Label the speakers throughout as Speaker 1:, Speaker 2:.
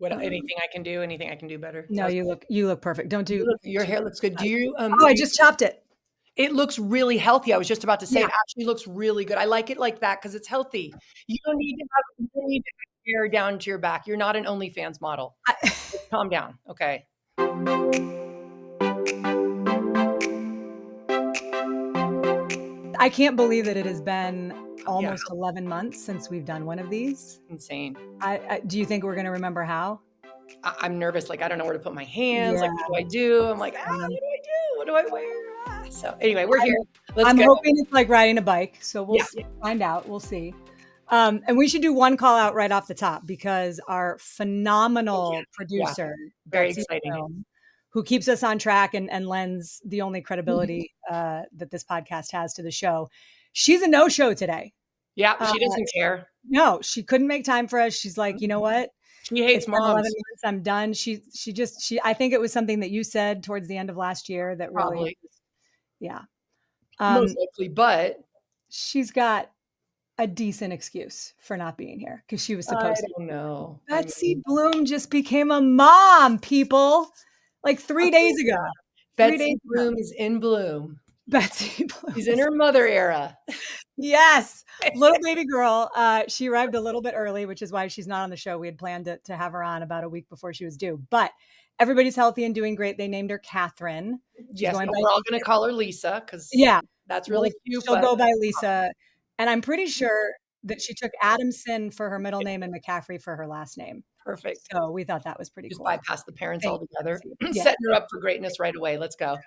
Speaker 1: Anything I can do? Anything I can do better?
Speaker 2: No, you look perfect. Don't do.
Speaker 1: Your hair looks good. Do you?
Speaker 2: I just chopped it.
Speaker 1: It looks really healthy. I was just about to say
Speaker 2: Yeah.
Speaker 1: it actually looks really good. I like it like that because it's healthy. You don't need to have hair down to your back. You're not an OnlyFans model. Let's calm down. Okay.
Speaker 2: I can't believe that it has been almost 11 months since we've done one of these.
Speaker 1: Insane.
Speaker 2: Do you think we're going to remember how?
Speaker 1: I'm nervous. Like, I don't know where to put my hands. Like, what do I do? I'm like, what do I do? What do I wear? So anyway, we're here.
Speaker 2: I'm hoping it's like riding a bike. So we'll find out. We'll see. And we should do one call out right off the top because our phenomenal producer,
Speaker 1: very exciting,
Speaker 2: who keeps us on track and lends the only credibility that this podcast has to the show. She's a no-show today.
Speaker 1: Yeah, she doesn't care.
Speaker 2: No, she couldn't make time for us. She's like, you know what?
Speaker 1: She hates moms.
Speaker 2: 11 months, I'm done. She I think it was something that you said towards the end of last year that really,
Speaker 1: most likely, but
Speaker 2: she's got a decent excuse for not being here because she was supposed to.
Speaker 1: I don't know.
Speaker 2: Betsy Bloom just became a mom, people, like 3 days ago.
Speaker 1: Betsy Bloom is in bloom.
Speaker 2: Betsy Bloom.
Speaker 1: She's in her mother era.
Speaker 2: Yes. Little baby girl. She arrived a little bit early, which is why she's not on the show. We had planned to have her on about a week before she was due, but everybody's healthy and doing great. They named her Catherine.
Speaker 1: Yes. We're all going to call her Lisa because that's really cute.
Speaker 2: She'll go by Lisa. And I'm pretty sure that she took Adamson for her middle name and McCaffrey for her last name.
Speaker 1: Perfect.
Speaker 2: So we thought that was pretty cool.
Speaker 1: Just bypass the parents altogether. Setting her up for greatness right away. Let's go.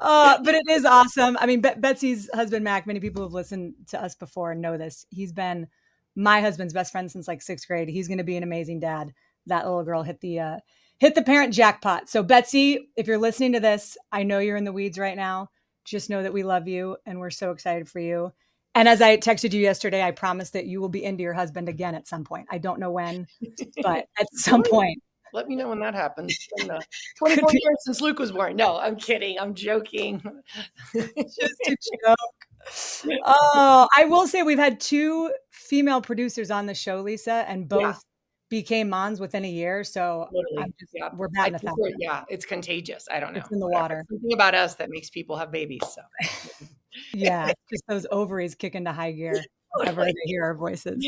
Speaker 2: But it is awesome. I mean, Betsy's husband, Mac, many people have listened to us before and know this. He's been my husband's best friend since like 6th grade. He's going to be an amazing dad. That little girl hit the parent jackpot. So Betsy, if you're listening to this, I know you're in the weeds right now. Just know that we love you and we're so excited for you. And as I texted you yesterday, I promise that you will be into your husband again at some point. I don't know when, but at some point.
Speaker 1: Let me know when that happens. 24 years since Luke was born. No, I'm kidding. I'm joking.
Speaker 2: Just a joke. Oh, I will say we've had 2 female producers on the show, Lisa, and both became moms within a year. So we're batting 1,000.
Speaker 1: Yeah, it's contagious. I don't know.
Speaker 2: It's in the water.
Speaker 1: There's something about us that makes people have babies. So
Speaker 2: yeah, just those ovaries kick into high gear whenever they hear our voices.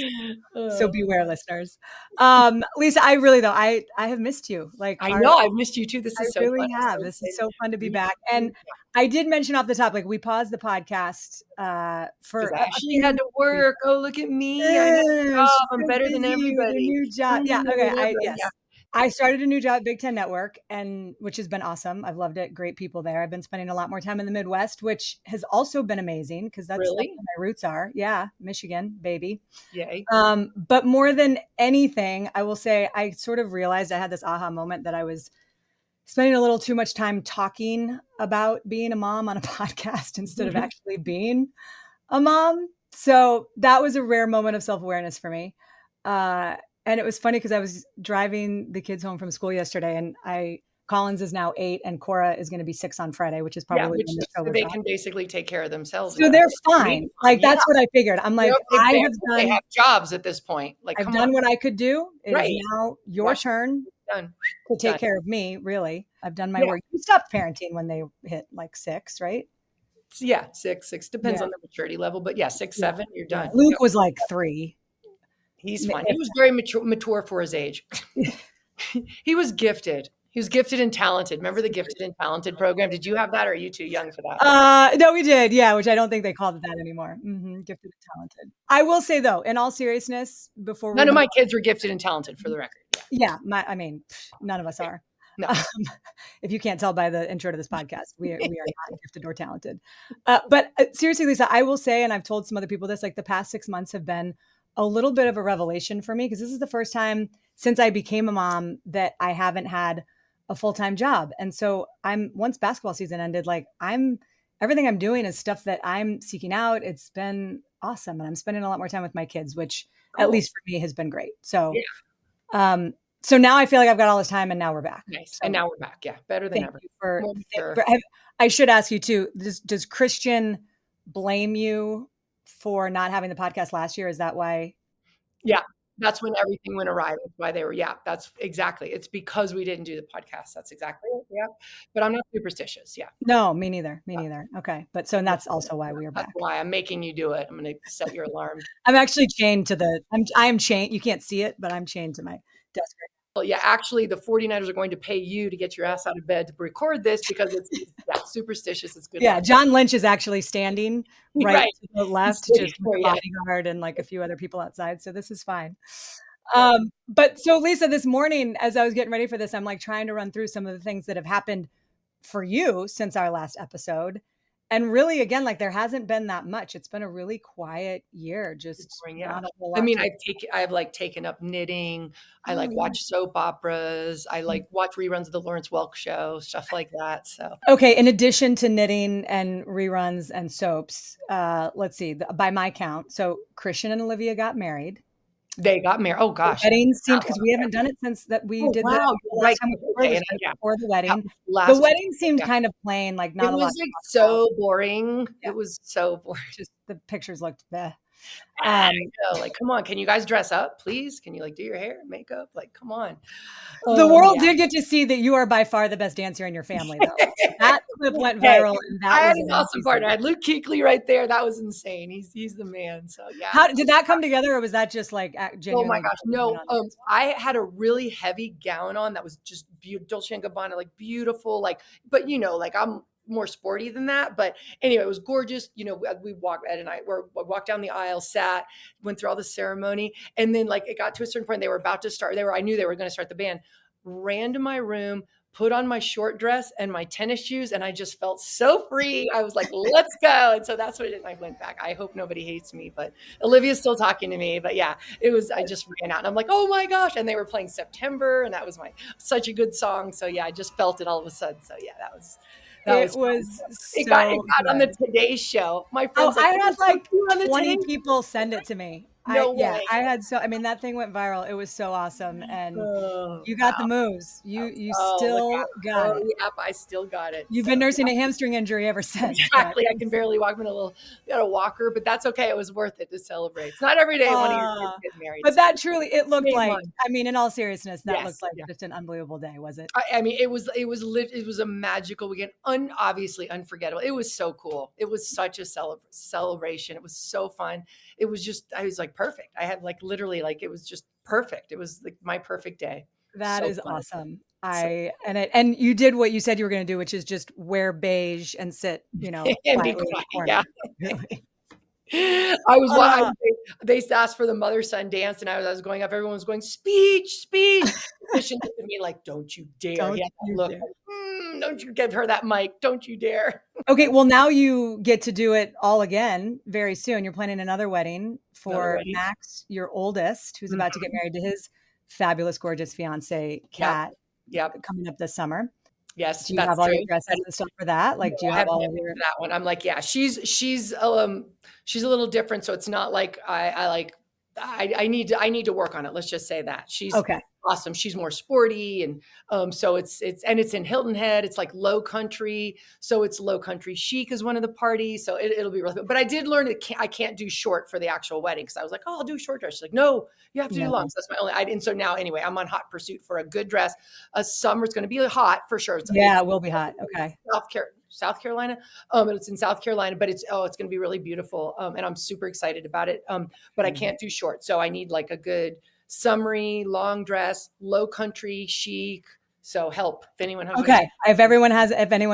Speaker 2: So beware, listeners. Lisa, I really though I have missed you. Like
Speaker 1: I know I've missed you too. This is so
Speaker 2: really
Speaker 1: fun.
Speaker 2: have. This is so fun to be back. And I did mention off the top, like we paused the podcast for
Speaker 1: Ashley had to work. Oh, look at me! I'm better than everybody.
Speaker 2: New job. Yeah. Okay. I started a new job at Big Ten Network, and which has been awesome. I've loved it. Great people there. I've been spending a lot more time in the Midwest, which has also been amazing because that's where my roots are. Yeah, Michigan, baby.
Speaker 1: Yay.
Speaker 2: But more than anything, I will say I sort of realized I had this aha moment that I was spending a little too much time talking about being a mom on a podcast instead of actually being a mom. So that was a rare moment of self-awareness for me. And it was funny because I was driving the kids home from school yesterday, and Collins is now 8 and Cora is going to be 6 on Friday, which is probably
Speaker 1: when they can basically take care of themselves.
Speaker 2: So they're fine. Like that's what I figured. I'm like,
Speaker 1: they have jobs at this point. Like
Speaker 2: I've done what I could do. It is now your turn to take care of me. Really, I've done my work. You stopped parenting when they hit like 6, right?
Speaker 1: Yeah, 6 depends on the maturity level, but 6, 7, you're done.
Speaker 2: Luke was like 3.
Speaker 1: He's fine. He was very mature for his age. He was gifted. He was gifted and talented. Remember the gifted and talented program? Did you have that, or are you too young for that?
Speaker 2: No, we did. Yeah, which I don't think they called it that anymore. Gifted and talented. I will say though, in all seriousness, before
Speaker 1: none of my kids were gifted and talented, for the record.
Speaker 2: Yeah, none of us are. No. If you can't tell by the intro to this podcast, we are not gifted or talented. But seriously, Lisa, I will say, and I've told some other people this, like the past 6 months have been a little bit of a revelation for me because this is the first time since I became a mom that I haven't had a full-time job. And so once basketball season ended, like everything I'm doing is stuff that I'm seeking out. It's been awesome. And I'm spending a lot more time with my kids, which at least for me has been great. So, so now I feel like I've got all this time and now we're back.
Speaker 1: Nice. So, and now we're back. Yeah. Better than ever.
Speaker 2: I should ask you too, does Christian blame you for not having the podcast last year? Is that why?
Speaker 1: Yeah. That's when everything went awry. That's why they were, yeah, that's exactly. It's because we didn't do the podcast. That's exactly it. Yeah. But I'm not superstitious. Yeah.
Speaker 2: No, me neither. Me neither. Okay. But so that's also why we are
Speaker 1: That's
Speaker 2: back.
Speaker 1: why I'm making you do it. I'm going to set your alarm.
Speaker 2: I'm actually chained to I'm chained. You can't see it, but I'm chained to my desk.
Speaker 1: Well, yeah, actually, the 49ers are going to pay you to get your ass out of bed to record this because it's superstitious. It's good.
Speaker 2: Yeah,
Speaker 1: luck.
Speaker 2: John Lynch is actually standing right to the left, just with a
Speaker 1: Yeah.
Speaker 2: bodyguard and like a few other people outside. So this is fine. But so Lisa, this morning, as I was getting ready for this, I'm like trying to run through some of the things that have happened for you since our last episode. And really, again, like there hasn't been that much. It's been a really quiet year. Just not a whole lot.
Speaker 1: I mean, I've like taken up knitting. I like watch soap operas. I like watch reruns of the Lawrence Welk show, stuff like that. So
Speaker 2: okay, in addition to knitting and reruns and soaps, let's see, by my count, so Christian and Olivia got married.
Speaker 1: They got married. Oh gosh,
Speaker 2: the wedding seemed, because we haven't done it since that we did
Speaker 1: wow,
Speaker 2: the last time before the wedding. The wedding seemed kind of plain, like not a lot.
Speaker 1: It was like so boring. It was so boring.
Speaker 2: Just the pictures looked bleh.
Speaker 1: I know, like, come on, can you guys dress up, please? Can you like do your hair, makeup? Like, come on.
Speaker 2: The world did get to see that you are by far the best dancer in your family, though. That clip went viral, and that
Speaker 1: I had an awesome partner. I had Luke Kuechly right there. That was insane. He's the man. So yeah.
Speaker 2: How did that come together, or was that just like genuinely?
Speaker 1: Oh my gosh, no. I had a really heavy gown on that was just beautiful, Dolce & Gabbana, like beautiful, like. But you know, like I'm more sporty than that. But anyway, it was gorgeous. You know, we walked, Ed and I walked down the aisle, sat, went through all the ceremony. And then like it got to a certain point, they were about to start. I knew they were going to start the band, ran to my room, put on my short dress and my tennis shoes. And I just felt so free. I was like, let's go. And so that's what I went back. I hope nobody hates me, but Olivia's still talking to me. But yeah, I just ran out and I'm like, oh my gosh. And they were playing September. And that was such a good song. So yeah, I just felt it all of a sudden. So yeah, it got on the Today Show. My friends,
Speaker 2: I had like 20 people send it to me. I had that thing went viral. It was so awesome, and you got the moves. You still got it.
Speaker 1: Yep, I still got it.
Speaker 2: You've been nursing a hamstring injury ever since.
Speaker 1: Exactly. I can barely walk. I'm got a walker, but that's okay. It was worth it to celebrate. It's not every day one of your kids get married.
Speaker 2: But that truly, it looked like. I mean, in all seriousness, that looked like just an unbelievable day, was it?
Speaker 1: I mean, it was a magical weekend. Obviously unforgettable. It was so cool. It was such a celebration. It was so fun. It was just, I was like perfect. I had like literally like, it was just perfect. It was like my perfect day.
Speaker 2: That is awesome. And you did what you said you were going to do, which is just wear beige and sit,
Speaker 1: and be quiet. Yeah. They asked for the mother-son dance, and I was going up. Everyone was going speech. Christian looked at me like, "Don't you dare!" Don't you give her that mic? Don't you dare!
Speaker 2: Okay, well now you get to do it all again very soon. You're planning another wedding for Max, your oldest, who's about to get married to his fabulous, gorgeous fiance, Kat.
Speaker 1: Yep.
Speaker 2: Coming up this summer.
Speaker 1: Yes,
Speaker 2: do you have all your dresses and stuff for that? Like, do you have all of your
Speaker 1: that one? I'm like, yeah, she's a little different. So it's not like I need to work on it. Let's just say that she's awesome. She's more sporty, and so it's in Hilton Head. It's like low country, so it's low country chic is one of the parties. So it'll be really good. But I did learn that I can't do short for the actual wedding because I was like, oh, I'll do short dress. She's like, no, you have to do long. So that's my only. And so now anyway, I'm on hot pursuit for a good dress. Summer's going to be hot for sure.
Speaker 2: It will be hot. Okay.
Speaker 1: South Carolina. It's in South Carolina, but it's going to be really beautiful. And I'm super excited about it. But I can't do short. So I need like a good summery, long dress, low country, chic. So help if anyone has.
Speaker 2: Okay. If anyone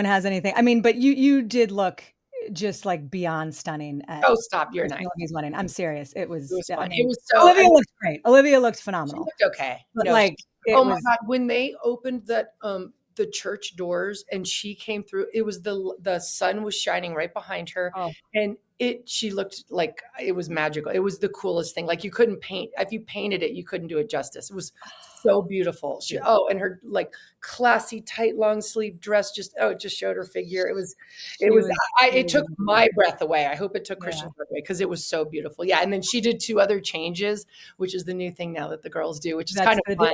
Speaker 2: has anything, I mean, but you did look just like beyond stunning.
Speaker 1: Stop. You're nice.
Speaker 2: Olivia's wedding. I'm serious. It was
Speaker 1: fun.
Speaker 2: Olivia looked great. Olivia looked phenomenal.
Speaker 1: She looked okay.
Speaker 2: But
Speaker 1: my God, when they opened the church doors and she came through, it was the sun was shining right behind her, and she looked like it was magical. It was the coolest thing. Like you couldn't paint. If you painted it, you couldn't do it justice. It was so beautiful. And her like classy, tight, long sleeve dress it just showed her figure. It took my breath away. I hope it took Christian's breath away because it was so beautiful. Yeah. And then she did 2 other changes, which is the new thing now that the girls do, which is kind of fun.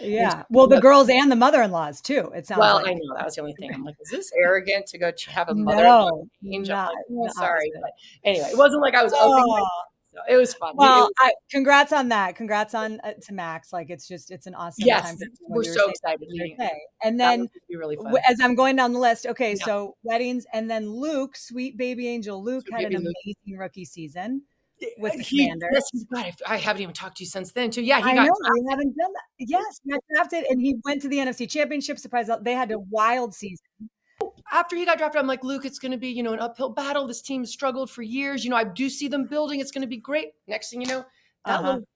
Speaker 2: Yeah. Well, the girls and the mother-in-laws too. It sounds
Speaker 1: I know that was the only thing. I'm like, is this arrogant to go have a mother-in-law change? I'm like, sorry. But anyway, it wasn't like I was opening So it was fun.
Speaker 2: Well, congrats on that. Congrats on to Max. Like it's an awesome
Speaker 1: Yes,
Speaker 2: time for
Speaker 1: we're
Speaker 2: what you were
Speaker 1: so
Speaker 2: saying
Speaker 1: excited
Speaker 2: the
Speaker 1: leading.
Speaker 2: other day. And
Speaker 1: That was
Speaker 2: then
Speaker 1: gonna be really fun.
Speaker 2: as I'm going down the list, okay,
Speaker 1: Yeah,
Speaker 2: so weddings, and then Luke, sweet baby angel Luke,
Speaker 1: so
Speaker 2: had an
Speaker 1: baby Luke.
Speaker 2: amazing rookie season with the
Speaker 1: He
Speaker 2: Commanders.
Speaker 1: yes, God, I haven't even talked to you since then too. Yeah, he
Speaker 2: I
Speaker 1: got
Speaker 2: know we
Speaker 1: drafted.
Speaker 2: haven't done that. Yes, he got drafted, and he went to the NFC Championship. Surprise! They had a wild season.
Speaker 1: After he got drafted, I'm like, Luke, it's going to be, an uphill battle. This team struggled for years. I do see them building. It's going to be great. Next thing you know, that
Speaker 2: Uh-huh.
Speaker 1: little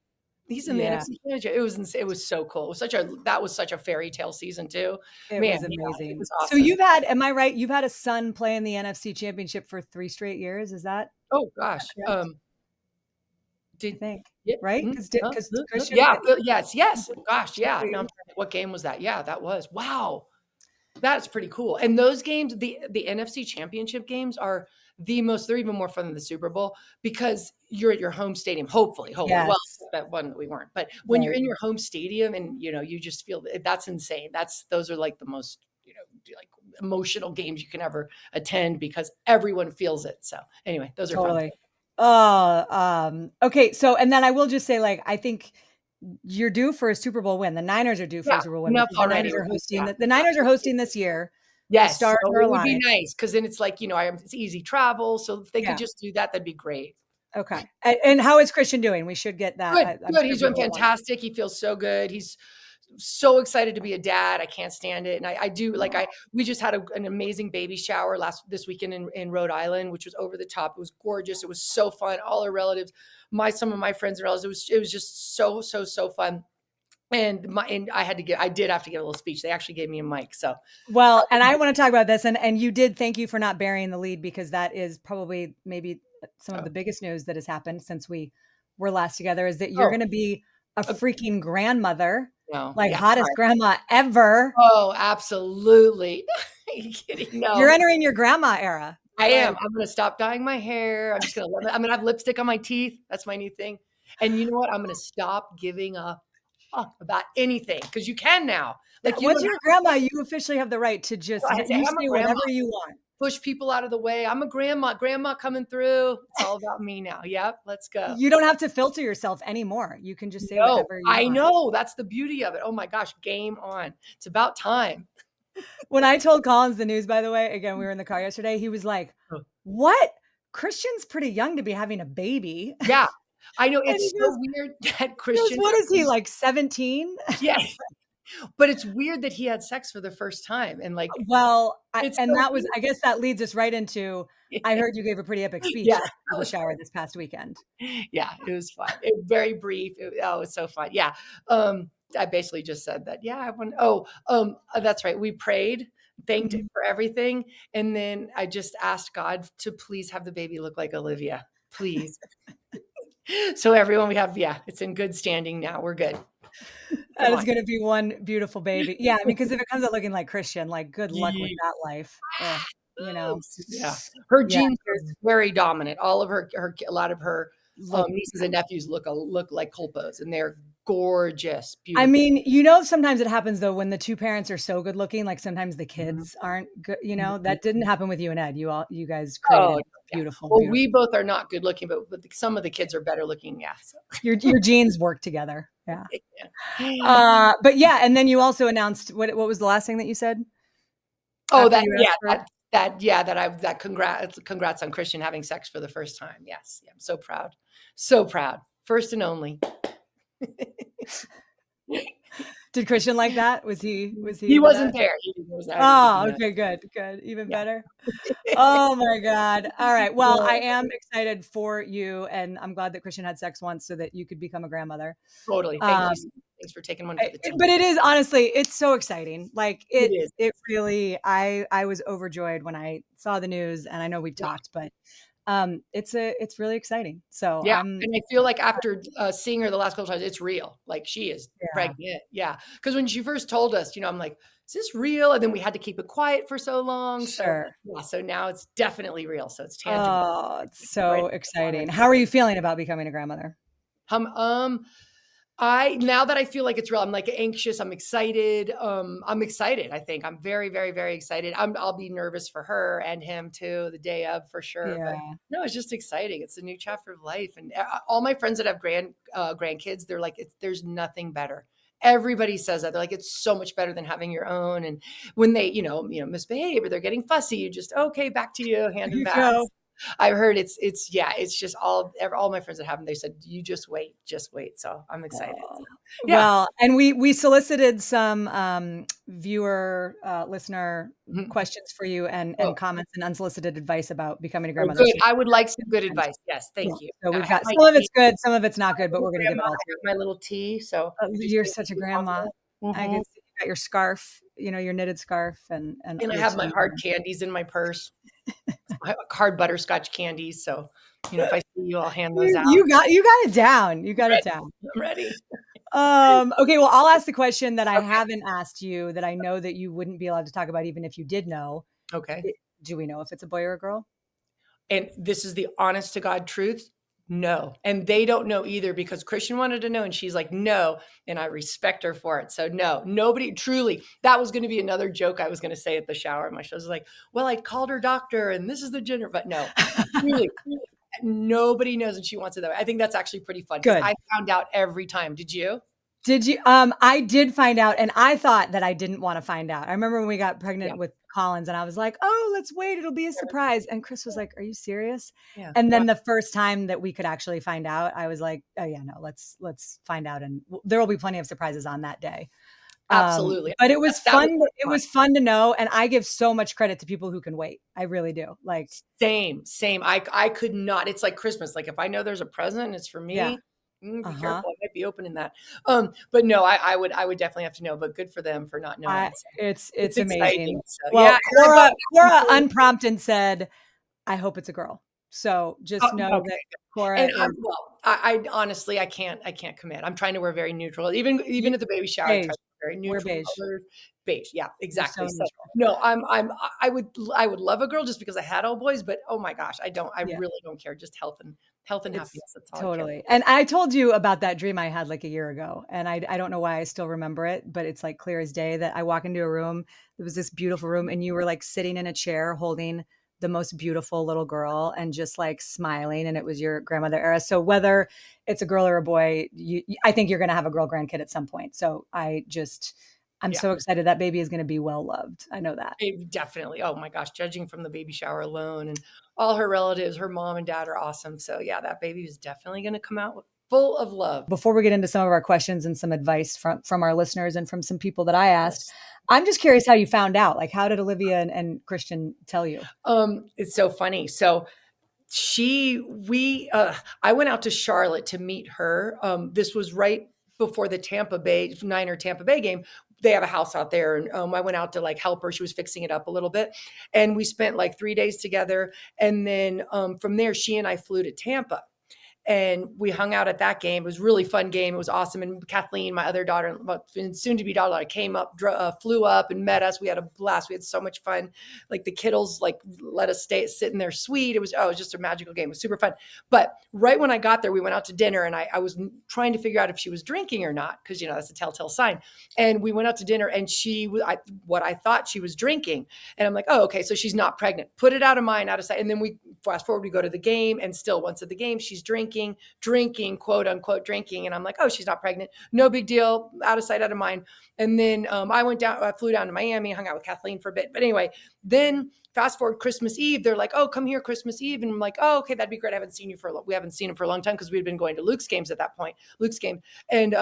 Speaker 1: he's in the
Speaker 2: Yeah,
Speaker 1: NFC Championship. It was insane. It was so cool. That was such a fairy tale season too.
Speaker 2: it
Speaker 1: Man,
Speaker 2: was
Speaker 1: yeah, it
Speaker 2: amazing.
Speaker 1: was
Speaker 2: So
Speaker 1: awesome.
Speaker 2: am I right? You've had a son play in the NFC Championship for 3 straight years. Is that
Speaker 1: Oh gosh.
Speaker 2: correct? I
Speaker 1: Did
Speaker 2: think,
Speaker 1: yeah,
Speaker 2: right? Because Christian,
Speaker 1: yeah, yes, yes. Gosh, yeah. No, I'm trying to think, what game was that? Yeah, that was. Wow. That's pretty cool. And those games, the NFC Championship games are they're even more fun than the Super Bowl because you're at your home stadium, hopefully. Well,
Speaker 2: yes,
Speaker 1: that one we weren't. But when you're
Speaker 2: right.
Speaker 1: in your home stadium and you just feel that's insane. Those are like the most, like emotional games you can ever attend because everyone feels it. So anyway, those are fun.
Speaker 2: Totally. Oh, okay. So, and then I will just say, like, I think you're due for a Super Bowl win. The Niners are due for a
Speaker 1: Yeah,
Speaker 2: Super Bowl win
Speaker 1: enough
Speaker 2: because
Speaker 1: already. Yeah.
Speaker 2: the Niners are hosting this year. The
Speaker 1: Yes.
Speaker 2: stars
Speaker 1: So
Speaker 2: are
Speaker 1: it would be
Speaker 2: aligned.
Speaker 1: nice because then it's like, it's easy travel. So if they could
Speaker 2: Yeah.
Speaker 1: just do that, that'd be great.
Speaker 2: Okay. And how is Christian doing? We should get that.
Speaker 1: Good,
Speaker 2: I'm
Speaker 1: good.
Speaker 2: sure
Speaker 1: He's doing
Speaker 2: people want.
Speaker 1: fantastic. He feels so good. He's so excited to be a dad. I can't stand it. And I do like we just had an amazing baby shower this weekend in Rhode Island, which was over the top. It was gorgeous. It was so fun. All our relatives, some of my friends and relatives. It was just so fun. And I did have to give a little speech. They actually gave me a mic. So
Speaker 2: Well, and I want to talk about this, and you did. Thank you for not burying the lead because that is probably maybe some of
Speaker 1: oh,
Speaker 2: the biggest news that has happened since we were last together. Is that you're
Speaker 1: oh,
Speaker 2: going to be a
Speaker 1: uh,
Speaker 2: freaking grandmother,
Speaker 1: no,
Speaker 2: like
Speaker 1: yeah,
Speaker 2: hottest
Speaker 1: sorry.
Speaker 2: grandma ever.
Speaker 1: Oh, absolutely. Are you kidding?
Speaker 2: You're
Speaker 1: No.
Speaker 2: entering your grandma era.
Speaker 1: I am.
Speaker 2: Like,
Speaker 1: I'm gonna stop dyeing my hair. I'm gonna have lipstick on my teeth. That's my new thing. And you know what? I'm gonna stop giving a fuck about anything because you can now. Like you
Speaker 2: once
Speaker 1: don't
Speaker 2: you're
Speaker 1: have
Speaker 2: a grandma, you officially have the right to just
Speaker 1: to say
Speaker 2: you
Speaker 1: I'm a
Speaker 2: say
Speaker 1: grandma.
Speaker 2: whatever you want.
Speaker 1: Push people out of the way. I'm a grandma coming through. It's all about me now. Yep, let's go.
Speaker 2: You don't have to filter yourself anymore. You can just say
Speaker 1: No,
Speaker 2: whatever you
Speaker 1: I
Speaker 2: want.
Speaker 1: know. That's the beauty of it. Oh my gosh, game on. It's about time.
Speaker 2: When I told Collins the news, by the way, again, we were in the car yesterday, he was like,
Speaker 1: Oh,
Speaker 2: "What? Christian's pretty young to be having a baby."
Speaker 1: yeah. I know
Speaker 2: And
Speaker 1: it's so weird that Christian
Speaker 2: "What is he, like 17?"
Speaker 1: yes, but it's weird that he had sex for the first time and like
Speaker 2: Well,
Speaker 1: it's
Speaker 2: and
Speaker 1: so
Speaker 2: that was,
Speaker 1: weird.
Speaker 2: I guess that leads us right into, I heard you gave a pretty epic speech
Speaker 1: Yeah,
Speaker 2: at
Speaker 1: that
Speaker 2: the baby
Speaker 1: was
Speaker 2: shower this past weekend.
Speaker 1: yeah, it was fun. It was very brief. It was so fun. Yeah. I basically just said that. Yeah, I want. That's right. We prayed, thanked
Speaker 2: Mhm.
Speaker 1: for everything, and then I just asked God to please have the baby look like Olivia, please. So everyone, it's in good standing now. We're good.
Speaker 2: That
Speaker 1: Come
Speaker 2: is
Speaker 1: on.
Speaker 2: gonna be one beautiful baby. Yeah, I mean, because if it comes out looking like Christian, like, good luck with
Speaker 1: Ye-
Speaker 2: that life. Ugh, you know?
Speaker 1: Yeah, her
Speaker 2: Yeah,
Speaker 1: genes are
Speaker 2: there's
Speaker 1: very dominant. All of her a lot of her
Speaker 2: look
Speaker 1: nieces and nephews look like Culpos, and they're gorgeous,
Speaker 2: I
Speaker 1: beautiful.
Speaker 2: mean, sometimes it happens though when the 2 parents are so good looking, like sometimes the
Speaker 1: Mhm,
Speaker 2: kids aren't good,
Speaker 1: mhm.
Speaker 2: that didn't happen with you and Ed. You guys
Speaker 1: Oh,
Speaker 2: created
Speaker 1: yeah.
Speaker 2: beautiful,
Speaker 1: Well, we
Speaker 2: beautiful.
Speaker 1: both are not good looking, but some of the kids are better looking, yeah, so
Speaker 2: Your genes work together. Yeah.
Speaker 1: yeah.
Speaker 2: But yeah, and then you also announced what was the last thing that you said
Speaker 1: Oh,
Speaker 2: after
Speaker 1: that
Speaker 2: you
Speaker 1: yeah,
Speaker 2: asked for
Speaker 1: that congrats on Christian having sex for the first time, yes, yeah, I'm so proud. So proud. First and only.
Speaker 2: Did Christian like that? Was he
Speaker 1: He
Speaker 2: into
Speaker 1: wasn't
Speaker 2: that?
Speaker 1: there, he was I didn't think he
Speaker 2: Oh,
Speaker 1: knows.
Speaker 2: okay, good, good, even
Speaker 1: Yeah.
Speaker 2: better. Oh my god. All right. Well, I
Speaker 1: No,
Speaker 2: am excited for you, and I'm glad that Christian had sex once so that you could become a grandmother.
Speaker 1: totally, thank you
Speaker 2: Um,
Speaker 1: thanks for taking one for the team.
Speaker 2: but it is honestly, it's so exciting. Like
Speaker 1: It is.
Speaker 2: it really, I was overjoyed when I saw the news, and I know we've
Speaker 1: Yeah.
Speaker 2: talked, but it's really exciting. So
Speaker 1: Yeah,
Speaker 2: I'm
Speaker 1: and I feel like after, seeing her the last couple times, it's real, like, she is
Speaker 2: yeah,
Speaker 1: pregnant, yeah. Because when she first told us, I'm like, "Is this real?" And then we had to keep it quiet for so long, so
Speaker 2: sure.
Speaker 1: yeah, so now it's definitely real, so it's tangible,
Speaker 2: Oh, it's
Speaker 1: right
Speaker 2: so
Speaker 1: on it.
Speaker 2: exciting. How are you feeling about becoming a grandmother?
Speaker 1: Um, um, Now that I feel like it's real, I'm like anxious. I'm excited. I'm excited. I think I'm very, very, very excited. I'll be nervous for her and him too, the day of for sure. But
Speaker 2: Yeah.
Speaker 1: no, it's just exciting. It's a new chapter of life. And all my friends that have grandkids, they're like, there's nothing better. Everybody says that. They're like, it's so much better than having your own. And when they, misbehave or they're getting fussy, you just, okay, back to you, hand
Speaker 2: Here
Speaker 1: them
Speaker 2: you
Speaker 1: back.
Speaker 2: go.
Speaker 1: I've heard it's just all my friends that have them. They said, you just wait, just wait. So I'm excited.
Speaker 2: Oh.
Speaker 1: So, yeah.
Speaker 2: Well, and we solicited some viewer listener
Speaker 1: Mhm.
Speaker 2: questions for you and
Speaker 1: Oh,
Speaker 2: comments and unsolicited advice about becoming a
Speaker 1: oh,
Speaker 2: grandmother.
Speaker 1: good.
Speaker 2: So,
Speaker 1: I would like some good advice. Yes,
Speaker 2: yeah,
Speaker 1: thank you.
Speaker 2: so
Speaker 1: I
Speaker 2: we've
Speaker 1: have
Speaker 2: got
Speaker 1: my
Speaker 2: some of it's
Speaker 1: tea.
Speaker 2: good, some of it's not good, but
Speaker 1: I'm a
Speaker 2: we're going to give it
Speaker 1: grandma.
Speaker 2: all
Speaker 1: I
Speaker 2: to you.
Speaker 1: have my little tea. So just
Speaker 2: You're
Speaker 1: think
Speaker 2: such a
Speaker 1: it's
Speaker 2: grandma.
Speaker 1: possible.
Speaker 2: I can
Speaker 1: Mhm.
Speaker 2: see you got your scarf, your knitted scarf and
Speaker 1: And I
Speaker 2: your
Speaker 1: have my
Speaker 2: tea.
Speaker 1: hard candies in my purse. I have hard butterscotch candies. So, if I see you, I'll hand those
Speaker 2: You
Speaker 1: out.
Speaker 2: you got it down. You
Speaker 1: I'm
Speaker 2: got it
Speaker 1: ready.
Speaker 2: down.
Speaker 1: I'm ready.
Speaker 2: Okay, well, I'll ask the question that I
Speaker 1: Okay.
Speaker 2: haven't asked you that I know that you wouldn't be allowed to talk about even if you did know.
Speaker 1: Okay.
Speaker 2: I Do we know if it's a boy or a girl?
Speaker 1: And this is the honest to God truth. No. And they don't know either because Christian wanted to know and she's like, no. And I respect her for it. So, no, nobody truly, that was going to be another joke I was going to say at the shower. My show was like, well, I called her doctor and this is the gender, but no, really, nobody knows and she wants it that way. I think that's actually pretty fun because
Speaker 2: Good.
Speaker 1: I found out every time. Did you?
Speaker 2: Did you I did find out and I thought that I didn't wanna find out. I remember when we got
Speaker 1: Yeah.
Speaker 2: pregnant with Collins and I was like, "Oh, let's wait, it'll be a surprise." And Chris was like, "Are you serious?"
Speaker 1: Yeah.
Speaker 2: And
Speaker 1: Well,
Speaker 2: then the first time that we could actually find out, I was like, "Oh yeah, no, let's find out and there will be plenty of surprises on that day."
Speaker 1: absolutely.
Speaker 2: But it was
Speaker 1: That was
Speaker 2: fun it
Speaker 1: fun.
Speaker 2: was fun to know, and I give so much credit to people who can wait. I really do. Like,
Speaker 1: Same, same. I could not. It's like Christmas. Like if I know there's a present, it's for
Speaker 2: yeah.
Speaker 1: me. Be
Speaker 2: Uh-huh.
Speaker 1: careful. I might be opening that. But no, I would definitely have to know. But good for them for not knowing.
Speaker 2: I
Speaker 1: So
Speaker 2: it's
Speaker 1: it's exciting.
Speaker 2: amazing.
Speaker 1: So yeah,
Speaker 2: Well,
Speaker 1: and I've got
Speaker 2: Cora unprompted said, "I hope it's a girl." So
Speaker 1: oh,
Speaker 2: just know
Speaker 1: okay.
Speaker 2: that Cora
Speaker 1: And
Speaker 2: is
Speaker 1: I honestly I can't commit. I'm trying to wear very neutral. Even
Speaker 2: you
Speaker 1: at the baby shower, I try
Speaker 2: beige.
Speaker 1: to wear very
Speaker 2: We're
Speaker 1: neutral
Speaker 2: beige.
Speaker 1: colors. Beige. Yeah,
Speaker 2: We're so
Speaker 1: exactly. So
Speaker 2: neutral.
Speaker 1: no, I would love a girl just because I had all boys, but oh my gosh, I
Speaker 2: Yeah,
Speaker 1: really don't care. Just health and
Speaker 2: it's
Speaker 1: happiness. That's all I care
Speaker 2: totally. And I told you about that dream I had like a year ago, and I don't know why I still remember it, but it's like clear as day that I walk into a room, there was this beautiful room, and you were like sitting in a chair holding the most beautiful little girl and just like smiling, and it was your grandmother era. So whether it's a girl or a boy, I think you're gonna have a girl grandkid at some point. So I'm
Speaker 1: Yeah,
Speaker 2: so excited that baby is gonna be well loved. I know that.
Speaker 1: definitely. Oh my gosh, judging from the baby shower alone and all her relatives, her mom and dad are awesome. So yeah, that baby is definitely going to come out full of love.
Speaker 2: Before we get into some of our questions and some advice from our listeners and from some people that I asked,
Speaker 1: Yes.
Speaker 2: I'm just curious how you found out. Like, how did Olivia and Christian tell you?
Speaker 1: It's so funny. So she we I went out to Charlotte to meet her. This was right before the Tampa Bay Niner Tampa Bay game. They have a house out there, and I went out to like help her. She was fixing it up a little bit, and we spent like 3 days together. And then from there, she and I flew to Tampa and we hung out at that game. It was a really fun game. It was awesome. And Kathleen, my other daughter, soon to be daughter, came up, flew up and met us. We had a blast. We had so much fun. Like the kiddos, like let us sit in their suite. It was just a magical game. It was super fun. But right when I got there, we went out to dinner, and I was trying to figure out if she was drinking or not because that's a telltale sign. And we went out to dinner, and she was what I thought she was drinking. And I'm like, oh, okay, so she's not pregnant. Put it out of mind, out of sight. And then we fast forward, we go to the game, and still once at the game, she's drinking, quote unquote drinking. And I'm like, oh, she's not pregnant. No big deal. Out of sight, out of mind. And then I flew down to Miami, hung out with Kathleen for a bit. But anyway, then fast forward Christmas Eve, they're like, oh, come here Christmas Eve. And I'm like, oh, okay, that'd be great. We haven't seen him for a long time because we'd been going to Luke's games at that point, Luke's game. And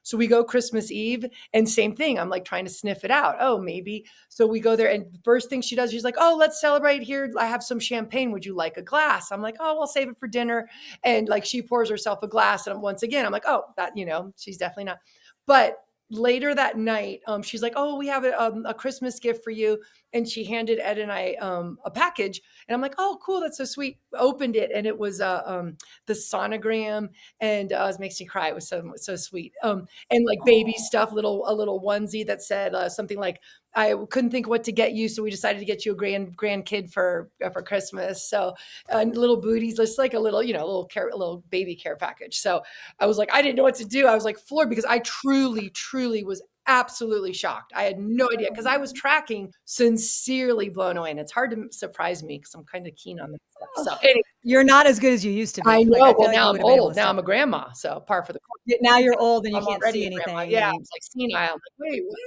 Speaker 1: so we go Christmas Eve and same thing. I'm like trying to sniff it out. Oh, maybe. So we go there and the first thing she does, she's like, oh, let's celebrate here. I have some champagne. Would you like a glass? I'm like, oh, we'll save it for dinner. And like she pours herself a glass. And once again, I'm like, oh, that, she's definitely not. But later that night, she's like, oh, we have a Christmas gift for you. And she handed Ed and I a package. And I'm like, oh, cool. That's so sweet. Opened it. And it was the sonogram. And it makes me cry. It was so sweet. And like baby
Speaker 2: Oh,
Speaker 1: stuff, a little onesie that said something like, I couldn't think what to get you, so we decided to get you a grandkid for Christmas. So little booties, just like a little, a little baby care package. So I was like, I didn't know what to do. I was like floored because I truly was absolutely shocked. I had no idea because I was tracking, sincerely blown away. And it's hard to surprise me because I'm kind of keen on this stuff. So anyway,
Speaker 2: You're not as good as you used to be.
Speaker 1: I
Speaker 2: Like,
Speaker 1: know.
Speaker 2: I feel
Speaker 1: Well,
Speaker 2: like
Speaker 1: now
Speaker 2: you
Speaker 1: I'm
Speaker 2: would have been able
Speaker 1: old.
Speaker 2: to
Speaker 1: Now
Speaker 2: see.
Speaker 1: I'm a grandma. So par for the course.
Speaker 2: Now you're old and you
Speaker 1: I'm
Speaker 2: can't
Speaker 1: already
Speaker 2: see
Speaker 1: a grandma.
Speaker 2: anything.
Speaker 1: Yeah. I
Speaker 2: And
Speaker 1: was like senile. I'm like, wait, what?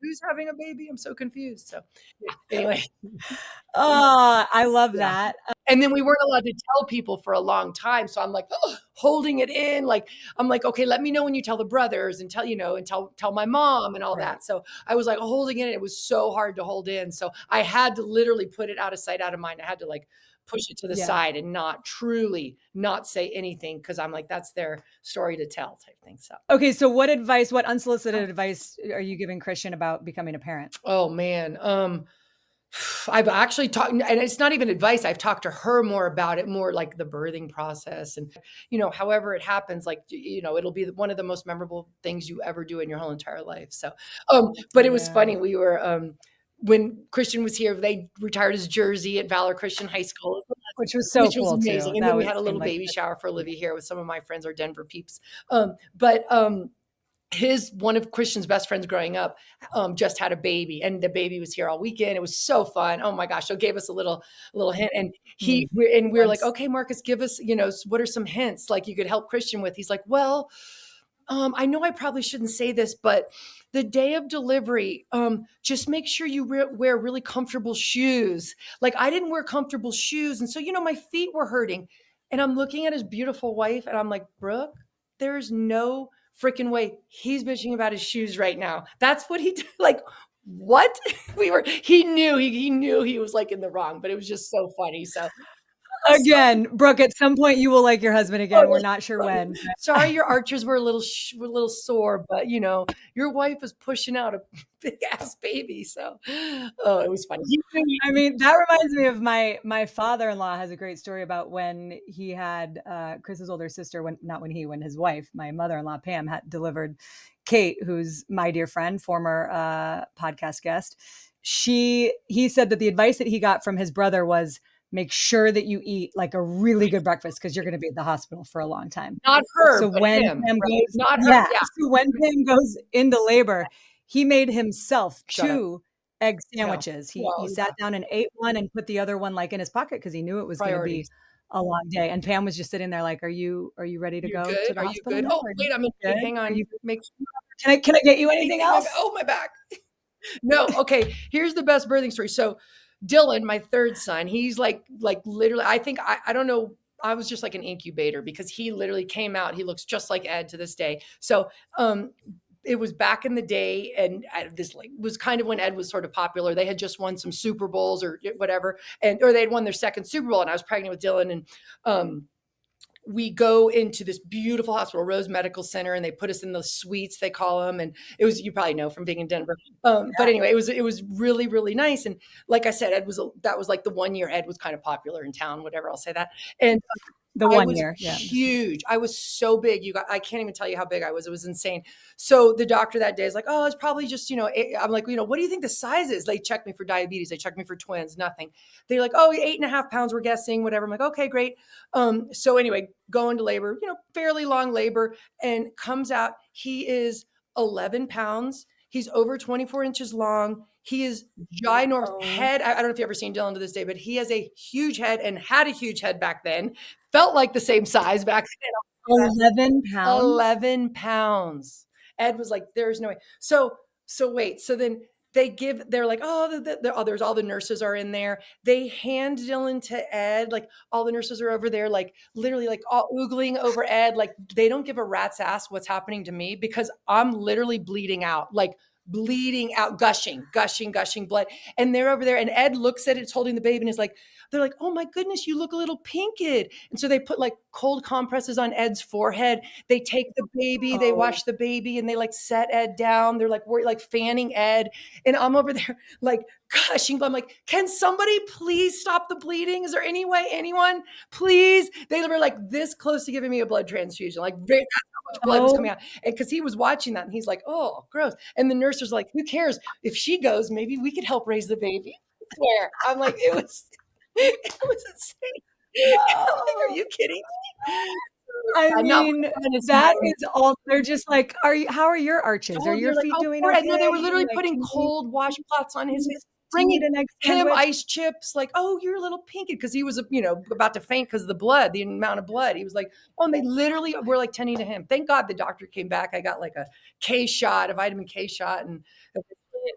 Speaker 1: Who's having a baby? I'm so confused. So yeah. Anyway.
Speaker 2: oh, I love
Speaker 1: Yeah.
Speaker 2: that.
Speaker 1: And then we weren't allowed to tell people for a long time. So I'm like, holding it in. Like, I'm like, okay, let me know when you tell the brothers and tell my mom and all
Speaker 2: Right.
Speaker 1: that. So I was like holding it. It was so hard to hold in. So I had to literally put it out of sight, out of mind. I had to like push it to the
Speaker 2: Yeah.
Speaker 1: side and not say anything. Cause I'm like, that's their story to tell type thing. So,
Speaker 2: Okay. So what unsolicited advice are you giving Christian about becoming a parent?
Speaker 1: oh man. I've actually talked, and it's not even advice. I've talked to her more about it, more like the birthing process, and however it happens, like it'll be one of the most memorable things you ever do in your whole entire life. So, but it was
Speaker 2: Yeah.
Speaker 1: funny. We were when Christian was here, they retired his jersey at Valor Christian High School,
Speaker 2: Which was so
Speaker 1: which was
Speaker 2: cool too.
Speaker 1: amazing. And then we had a little
Speaker 2: Seemed like
Speaker 1: baby
Speaker 2: such
Speaker 1: shower for
Speaker 2: a cool
Speaker 1: Olivia here with some of my friends, our Denver peeps. But one of Christian's best friends growing up just had a baby, and the baby was here all weekend. It was so fun. Oh my gosh. So gave us a little hint. And
Speaker 2: Mm,
Speaker 1: we were like,
Speaker 2: nice.
Speaker 1: okay, Marcus, give us, what are some hints like you could help Christian with? He's like, well, I know I probably shouldn't say this, but the day of delivery, just make sure you wear really comfortable shoes. Like I didn't wear comfortable shoes. And so, my feet were hurting. And I'm looking at his beautiful wife and I'm like, Brooke, there's no freaking way he's bitching about his shoes right now. That's what he did. Like, what? He knew he was like in the wrong, but it was just so funny. So
Speaker 2: Again, Brooke, at some point you will like your husband again. We're not sure when.
Speaker 1: Sorry, your archers were a little sore, but your wife is pushing out a big ass baby. So, oh, it was funny.
Speaker 2: I mean, that reminds me of my father-in-law has a great story about when he had Chris's older sister, when his wife, my mother-in-law Pam, had delivered Kate, who's my dear friend, former podcast guest. He said that the advice that he got from his brother was make sure that you eat like a really good breakfast because you're going to be at the hospital for a long time.
Speaker 1: Not her,
Speaker 2: So
Speaker 1: but
Speaker 2: when
Speaker 1: him.
Speaker 2: Pam
Speaker 1: Right?
Speaker 2: goes,
Speaker 1: Not her.
Speaker 2: yeah.
Speaker 1: Yeah.
Speaker 2: So when Pam goes into labor, he made himself
Speaker 1: Shut up.
Speaker 2: 2 egg sandwiches. He
Speaker 1: Well,
Speaker 2: sat down and ate one and put the other one like in his pocket because he knew it was going to be
Speaker 1: priorities.
Speaker 2: a long day. And Pam was just sitting there like, "Are you ready to
Speaker 1: You're
Speaker 2: go to
Speaker 1: good.
Speaker 2: the
Speaker 1: Are you
Speaker 2: hospital
Speaker 1: good?
Speaker 2: now?
Speaker 1: Oh,
Speaker 2: Are you
Speaker 1: wait, I'm in.
Speaker 2: good?
Speaker 1: Hang
Speaker 2: Are
Speaker 1: on.
Speaker 2: you,
Speaker 1: Make
Speaker 2: can I get you anything
Speaker 1: anything.
Speaker 2: else?"
Speaker 1: Oh, my back. No. Okay. Here's the best birthing story. So Dylan, my third son, he's like literally, I think, I don't know. I was just like an incubator because he literally came out. He looks just like Ed to this day. So, it was back in the day, and this like was kind of when Ed was sort of popular. They had just won some Super Bowls or whatever, or they'd won their second Super Bowl, and I was pregnant with Dylan, and we go into this beautiful hospital, Rose Medical Center, and they put us in the suites, they call them. And it was, you probably know from being in Denver. But anyway, it was really, really nice. And like I said, that was like the 1 year Ed was kind of popular in town, whatever, I'll say that. And
Speaker 2: The
Speaker 1: I
Speaker 2: 1
Speaker 1: was
Speaker 2: year, yeah.
Speaker 1: huge. I was so big. I can't even tell you how big I was. It was insane. So the doctor that day is like, oh, it's probably just, I'm like, what do you think the size is? They checked me for diabetes. They checked me for twins, nothing. They're like, oh, 8.5 pounds, we're guessing, whatever. I'm like, okay, great. So anyway, go into labor, fairly long labor, and comes out. He is 11 pounds. He's over 24 inches long. He is ginormous head. I don't know if you've ever seen Dylan to this day, but he has a huge head and had a huge head back then. Felt like the same size back then.
Speaker 2: 11 pounds?
Speaker 1: 11 pounds. Ed was like, there's no way. So wait. So then they're like, oh, there's all the nurses are in there. They hand Dylan to Ed. Like all the nurses are over there, like literally like all oogling over Ed. Like they don't give a rat's ass what's happening to me because I'm literally bleeding out, gushing blood. And they're over there and Ed looks at it, it's holding the baby and is like, they're like, oh my goodness, you look a little pinked. And so they put like cold compresses on Ed's forehead. They take the baby, they wash the baby and they like set Ed down. They're like, we're like fanning Ed. And I'm over there like gushing blood. I'm like, can somebody please stop the bleeding? Is there any way, anyone, please? They were like this close to giving me a blood transfusion. Like that's how much blood was coming out. And because he was watching that and he's like, oh, gross. And the nurse was like, who cares? If she goes, maybe we could help raise the baby. I swear. I'm like, it was insane. Like, are you kidding me?
Speaker 2: I mean, that is all. They're just like, how are your arches? Are your feet doing okay?
Speaker 1: I know they were literally putting cold washcloths on his bringing him ice chips, like, oh, you're a little pinky, because he was, about to faint because of the blood, the amount of blood. He was like, oh, and they literally were like tending to him. Thank God the doctor came back. I got like a vitamin K shot, and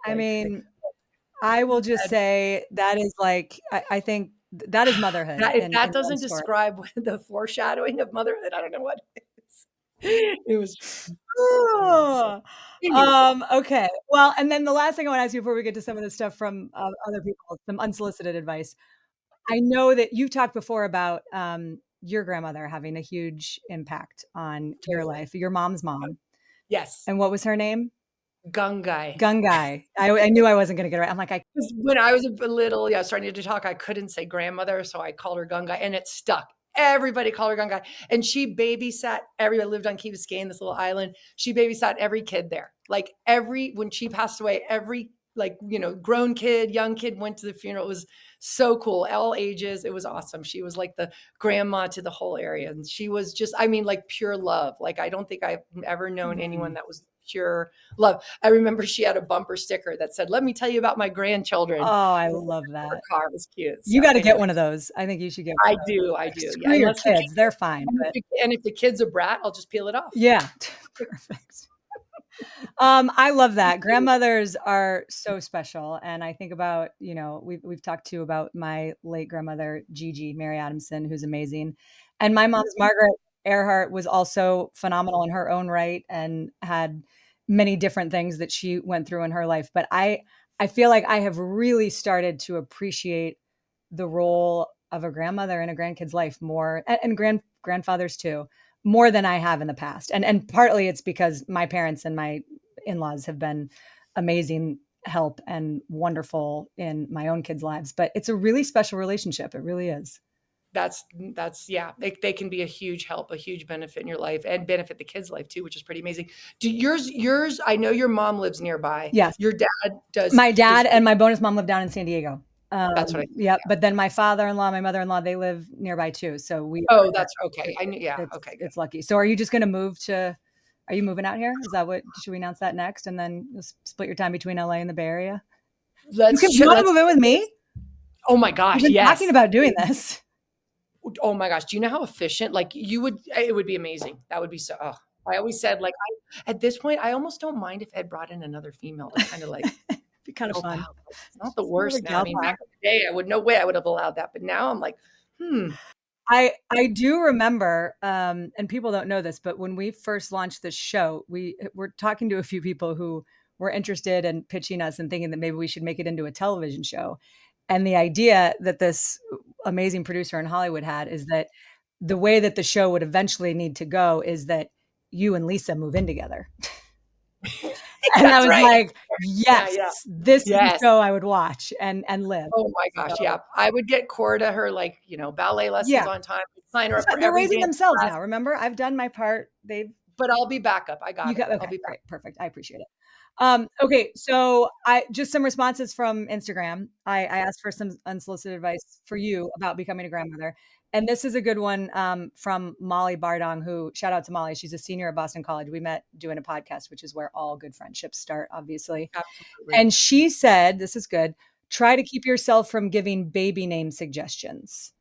Speaker 2: I mean, I will just say that is like, I think that is motherhood.
Speaker 1: That doesn't describe the foreshadowing of motherhood. I don't know what it is. It was.
Speaker 2: Okay. Well, and then the last thing I want to ask you before we get to some of the stuff from other people, some unsolicited advice. I know that you've talked before about your grandmother having a huge impact on your life, your mom's mom.
Speaker 1: Yes.
Speaker 2: And what was her name?
Speaker 1: Gungai.
Speaker 2: I knew I wasn't going to get it right. I'm like,
Speaker 1: when I was a little, starting to talk, I couldn't say grandmother, so I called her Gungai, and it stuck. Everybody called her Gungai, and she babysat everybody. Lived on Key Biscayne, this little island. She babysat every kid there. Like when she passed away, every grown kid, young kid went to the funeral. It was so cool, all ages. It was awesome. She was like the grandma to the whole area, and she was just, like pure love. Like I don't think I've ever known anyone that was pure love. I remember she had a bumper sticker that said, "Let me tell you about my grandchildren."
Speaker 2: Oh, I love that.
Speaker 1: Her car was cute. So,
Speaker 2: you got to get one of those. I think you should get one.
Speaker 1: I do.
Speaker 2: Screw your kids. They're fine.
Speaker 1: And if the kid's a brat, I'll just peel it off.
Speaker 2: Yeah. Perfect. I love that. Grandmothers are so special. And I think about, we've talked too about my late grandmother, Gigi, Mary Adamson, who's amazing. And my mom's Margaret Earhart was also phenomenal in her own right and had many different things that she went through in her life. But I feel like I have really started to appreciate the role of a grandmother in a grandkid's life more, and grandfathers too, more than I have in the past. And partly it's because my parents and my in-laws have been amazing help and wonderful in my own kids' lives. But it's a really special relationship. It really is.
Speaker 1: That's they can be a huge help, a huge benefit in your life, and benefit the kids' life too, which is pretty amazing. Do yours, I know your mom lives nearby.
Speaker 2: Yes.
Speaker 1: Your dad does.
Speaker 2: My dad and my bonus mom live down in San Diego.
Speaker 1: That's what I
Speaker 2: yeah. But then my father-in-law, my mother-in-law, they live nearby too. So
Speaker 1: that's okay. I knew. Yeah. Okay. Good.
Speaker 2: It's lucky. So are you just going to are you moving out here? Is that should we announce that next? And then you'll split your time between LA and the Bay Area? You want to move in with me?
Speaker 1: Oh my gosh.
Speaker 2: We've been talking about doing this.
Speaker 1: Oh my gosh. Do you know how efficient, it would be amazing. That would be so, I always said, at this point, I almost don't mind if Ed brought in another female to kind of
Speaker 2: be kind of fun.
Speaker 1: Wow. It's not the worst now. I mean, back in the day, no way I would have allowed that. But now I'm like,
Speaker 2: I do remember, and people don't know this, but when we first launched this show, we were talking to a few people who were interested in pitching us and thinking that maybe we should make it into a television show. And the idea that this amazing producer in Hollywood had is that the way that the show would eventually need to go is that you and Lisa move in together. And I was like, yes, this is the show I would watch and live.
Speaker 1: Oh my gosh. So, yeah. I would get Cora her ballet lessons on time. Sign her up for
Speaker 2: they're raising themselves now. Remember, I've done my part.
Speaker 1: But I'll be backup. I got it.
Speaker 2: Okay, I'll be great. Perfect. I appreciate it. Okay. So just some responses from Instagram. I asked for some unsolicited advice for you about becoming a grandmother. And this is a good one from Molly Bardong, who, shout out to Molly. She's a senior at Boston College. We met doing a podcast, which is where all good friendships start, obviously. Absolutely. And she said, this is good, try to keep yourself from giving baby name suggestions.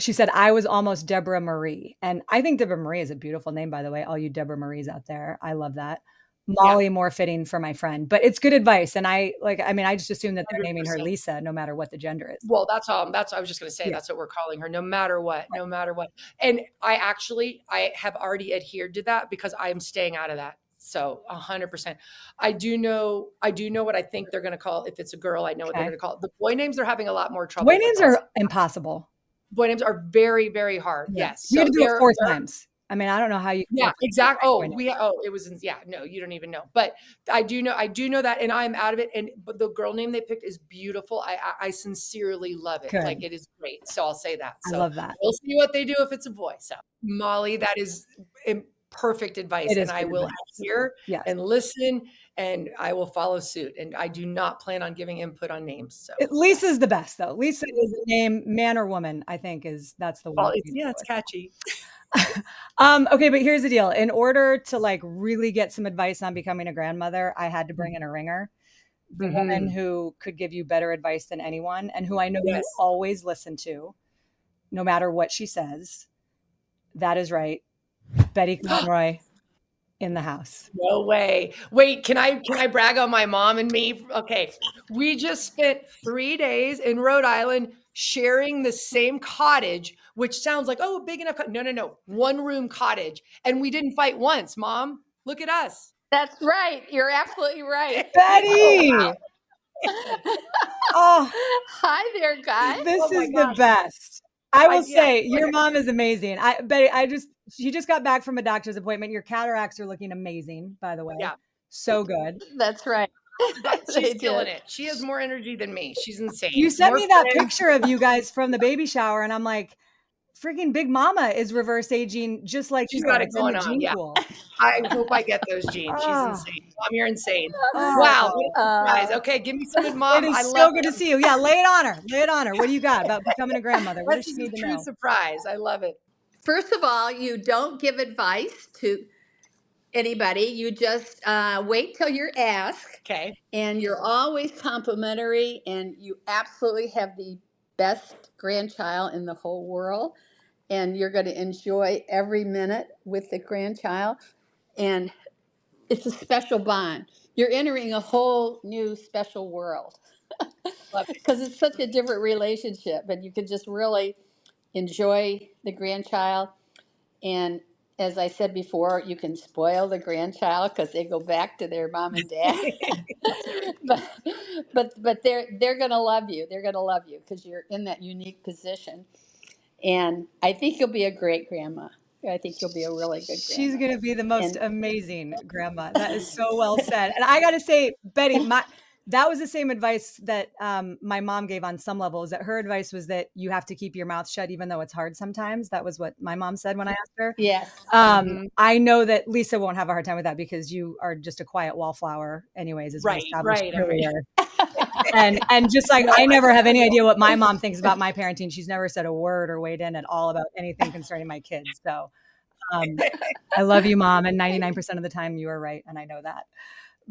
Speaker 2: She said, I was almost Deborah Marie. And I think Deborah Marie is a beautiful name, by the way. All you Deborah Maries out there. I love that. Molly, more fitting for my friend, but it's good advice. And I just assume that they're naming her Lisa, no matter what the gender is.
Speaker 1: Well, that's I was just going to say, that's what we're calling her, no matter what. And I have already adhered to that because I am staying out of that. So 100%. I do know what I think they're going to call it. If it's a girl, I know what they're going to call it. The boy names are having a lot more trouble.
Speaker 2: Boy names are impossible.
Speaker 1: Boy names are very, very hard. Yes.
Speaker 2: You had to do it 4 times. I mean, I don't know how you
Speaker 1: Yeah, exactly. It was, no, you don't even know. But I do know that, and I'm out of it. But the girl name they picked is beautiful. I sincerely love it. Like,
Speaker 2: Good.
Speaker 1: it is great. So I'll say that.
Speaker 2: I
Speaker 1: So
Speaker 2: love that.
Speaker 1: we'll see what they do if it's a boy. So Molly, that is perfect advice,
Speaker 2: It
Speaker 1: and
Speaker 2: is
Speaker 1: I
Speaker 2: good
Speaker 1: will
Speaker 2: advice.
Speaker 1: hear
Speaker 2: Yes.
Speaker 1: and listen, and I will follow suit. And I do not plan on giving input on names. So
Speaker 2: Lisa's the best though. Lisa is a name, man or woman, I think that's the one.
Speaker 1: well, it's catchy.
Speaker 2: Okay, but here's the deal. In order to like really get some advice on becoming a grandmother, I had to bring in a ringer, the woman who could give you better advice than anyone and who I know you
Speaker 1: Yes.
Speaker 2: always listen to, no matter what she says. That is right. Betty Conroy in the house.
Speaker 1: No way. Wait, can I brag on my mom and me? Okay. We just spent 3 days in Rhode Island sharing the same cottage, which sounds like, "Oh, big enough." No, no, no. One-room cottage, and we didn't fight once, Mom. Look at us.
Speaker 3: That's right. You're absolutely right.
Speaker 1: Oh, wow.
Speaker 2: Betty! Oh,
Speaker 3: Hi there, guys.
Speaker 2: this
Speaker 1: Oh my
Speaker 2: is the
Speaker 1: gosh.
Speaker 2: best. I will
Speaker 1: Yeah.
Speaker 2: say your mom is amazing. Betty, she just got back from a doctor's appointment. Your cataracts are looking amazing, by the way.
Speaker 1: Yeah.
Speaker 2: So good.
Speaker 3: That's right.
Speaker 1: She's
Speaker 3: They
Speaker 1: killing
Speaker 3: did.
Speaker 1: it. She has more energy than me. She's insane.
Speaker 2: You sent
Speaker 1: More
Speaker 2: me that
Speaker 1: friends.
Speaker 2: picture of you guys from the baby shower, and I'm like, freaking Big Mama is reverse aging just like
Speaker 1: She's
Speaker 2: you are.
Speaker 1: got it
Speaker 2: It's in
Speaker 1: going
Speaker 2: the
Speaker 1: on.
Speaker 2: gene
Speaker 1: Yeah.
Speaker 2: pool.
Speaker 1: I hope I get those genes. She's
Speaker 2: Oh,
Speaker 1: insane. Mom, you're insane. Wow, what
Speaker 2: oh.
Speaker 1: a surprise. Okay, give me some mom.
Speaker 2: It
Speaker 1: I
Speaker 2: is
Speaker 1: love
Speaker 2: so good to
Speaker 1: them.
Speaker 2: see you. Yeah, lay it on her. Lay it on her. What do you got about becoming a grandmother? What
Speaker 1: This
Speaker 2: does she
Speaker 1: is
Speaker 2: need
Speaker 1: a
Speaker 2: to
Speaker 1: true
Speaker 2: know?
Speaker 1: surprise. I love it.
Speaker 3: First of all, you don't give advice to anybody. You just wait till you're asked,
Speaker 1: Okay.
Speaker 3: and you're always complimentary, and you absolutely have the best grandchild in the whole world, and you're going to enjoy every minute with the grandchild, and it's a special bond. You're entering a whole new special world
Speaker 1: Love it.
Speaker 3: because it's such a different relationship, and you can just really enjoy the grandchild. And as I said before, you can spoil the grandchild because they go back to their mom and dad. but but they're gonna love you. They're gonna love you because you're in that unique position. And I think you'll be a great grandma. I think you'll be a really good
Speaker 2: She's
Speaker 3: grandma.
Speaker 2: gonna be the most
Speaker 3: And
Speaker 2: amazing grandma. That is so well said. And I gotta say, Betty, that was the same advice that my mom gave on some levels. That her advice was that you have to keep your mouth shut, even though it's hard sometimes. That was what my mom said when I asked her.
Speaker 3: yes,
Speaker 2: I know that Lisa won't have a hard time with that because you are just a quiet wallflower, anyways, as we
Speaker 1: Right,
Speaker 2: established
Speaker 1: right.
Speaker 2: earlier. And just like
Speaker 1: No,
Speaker 2: I never have any idea what my mom thinks about my parenting. She's never said a word or weighed in at all about anything concerning my kids. So I love you, Mom, and 99% of the time you are right, and I know that.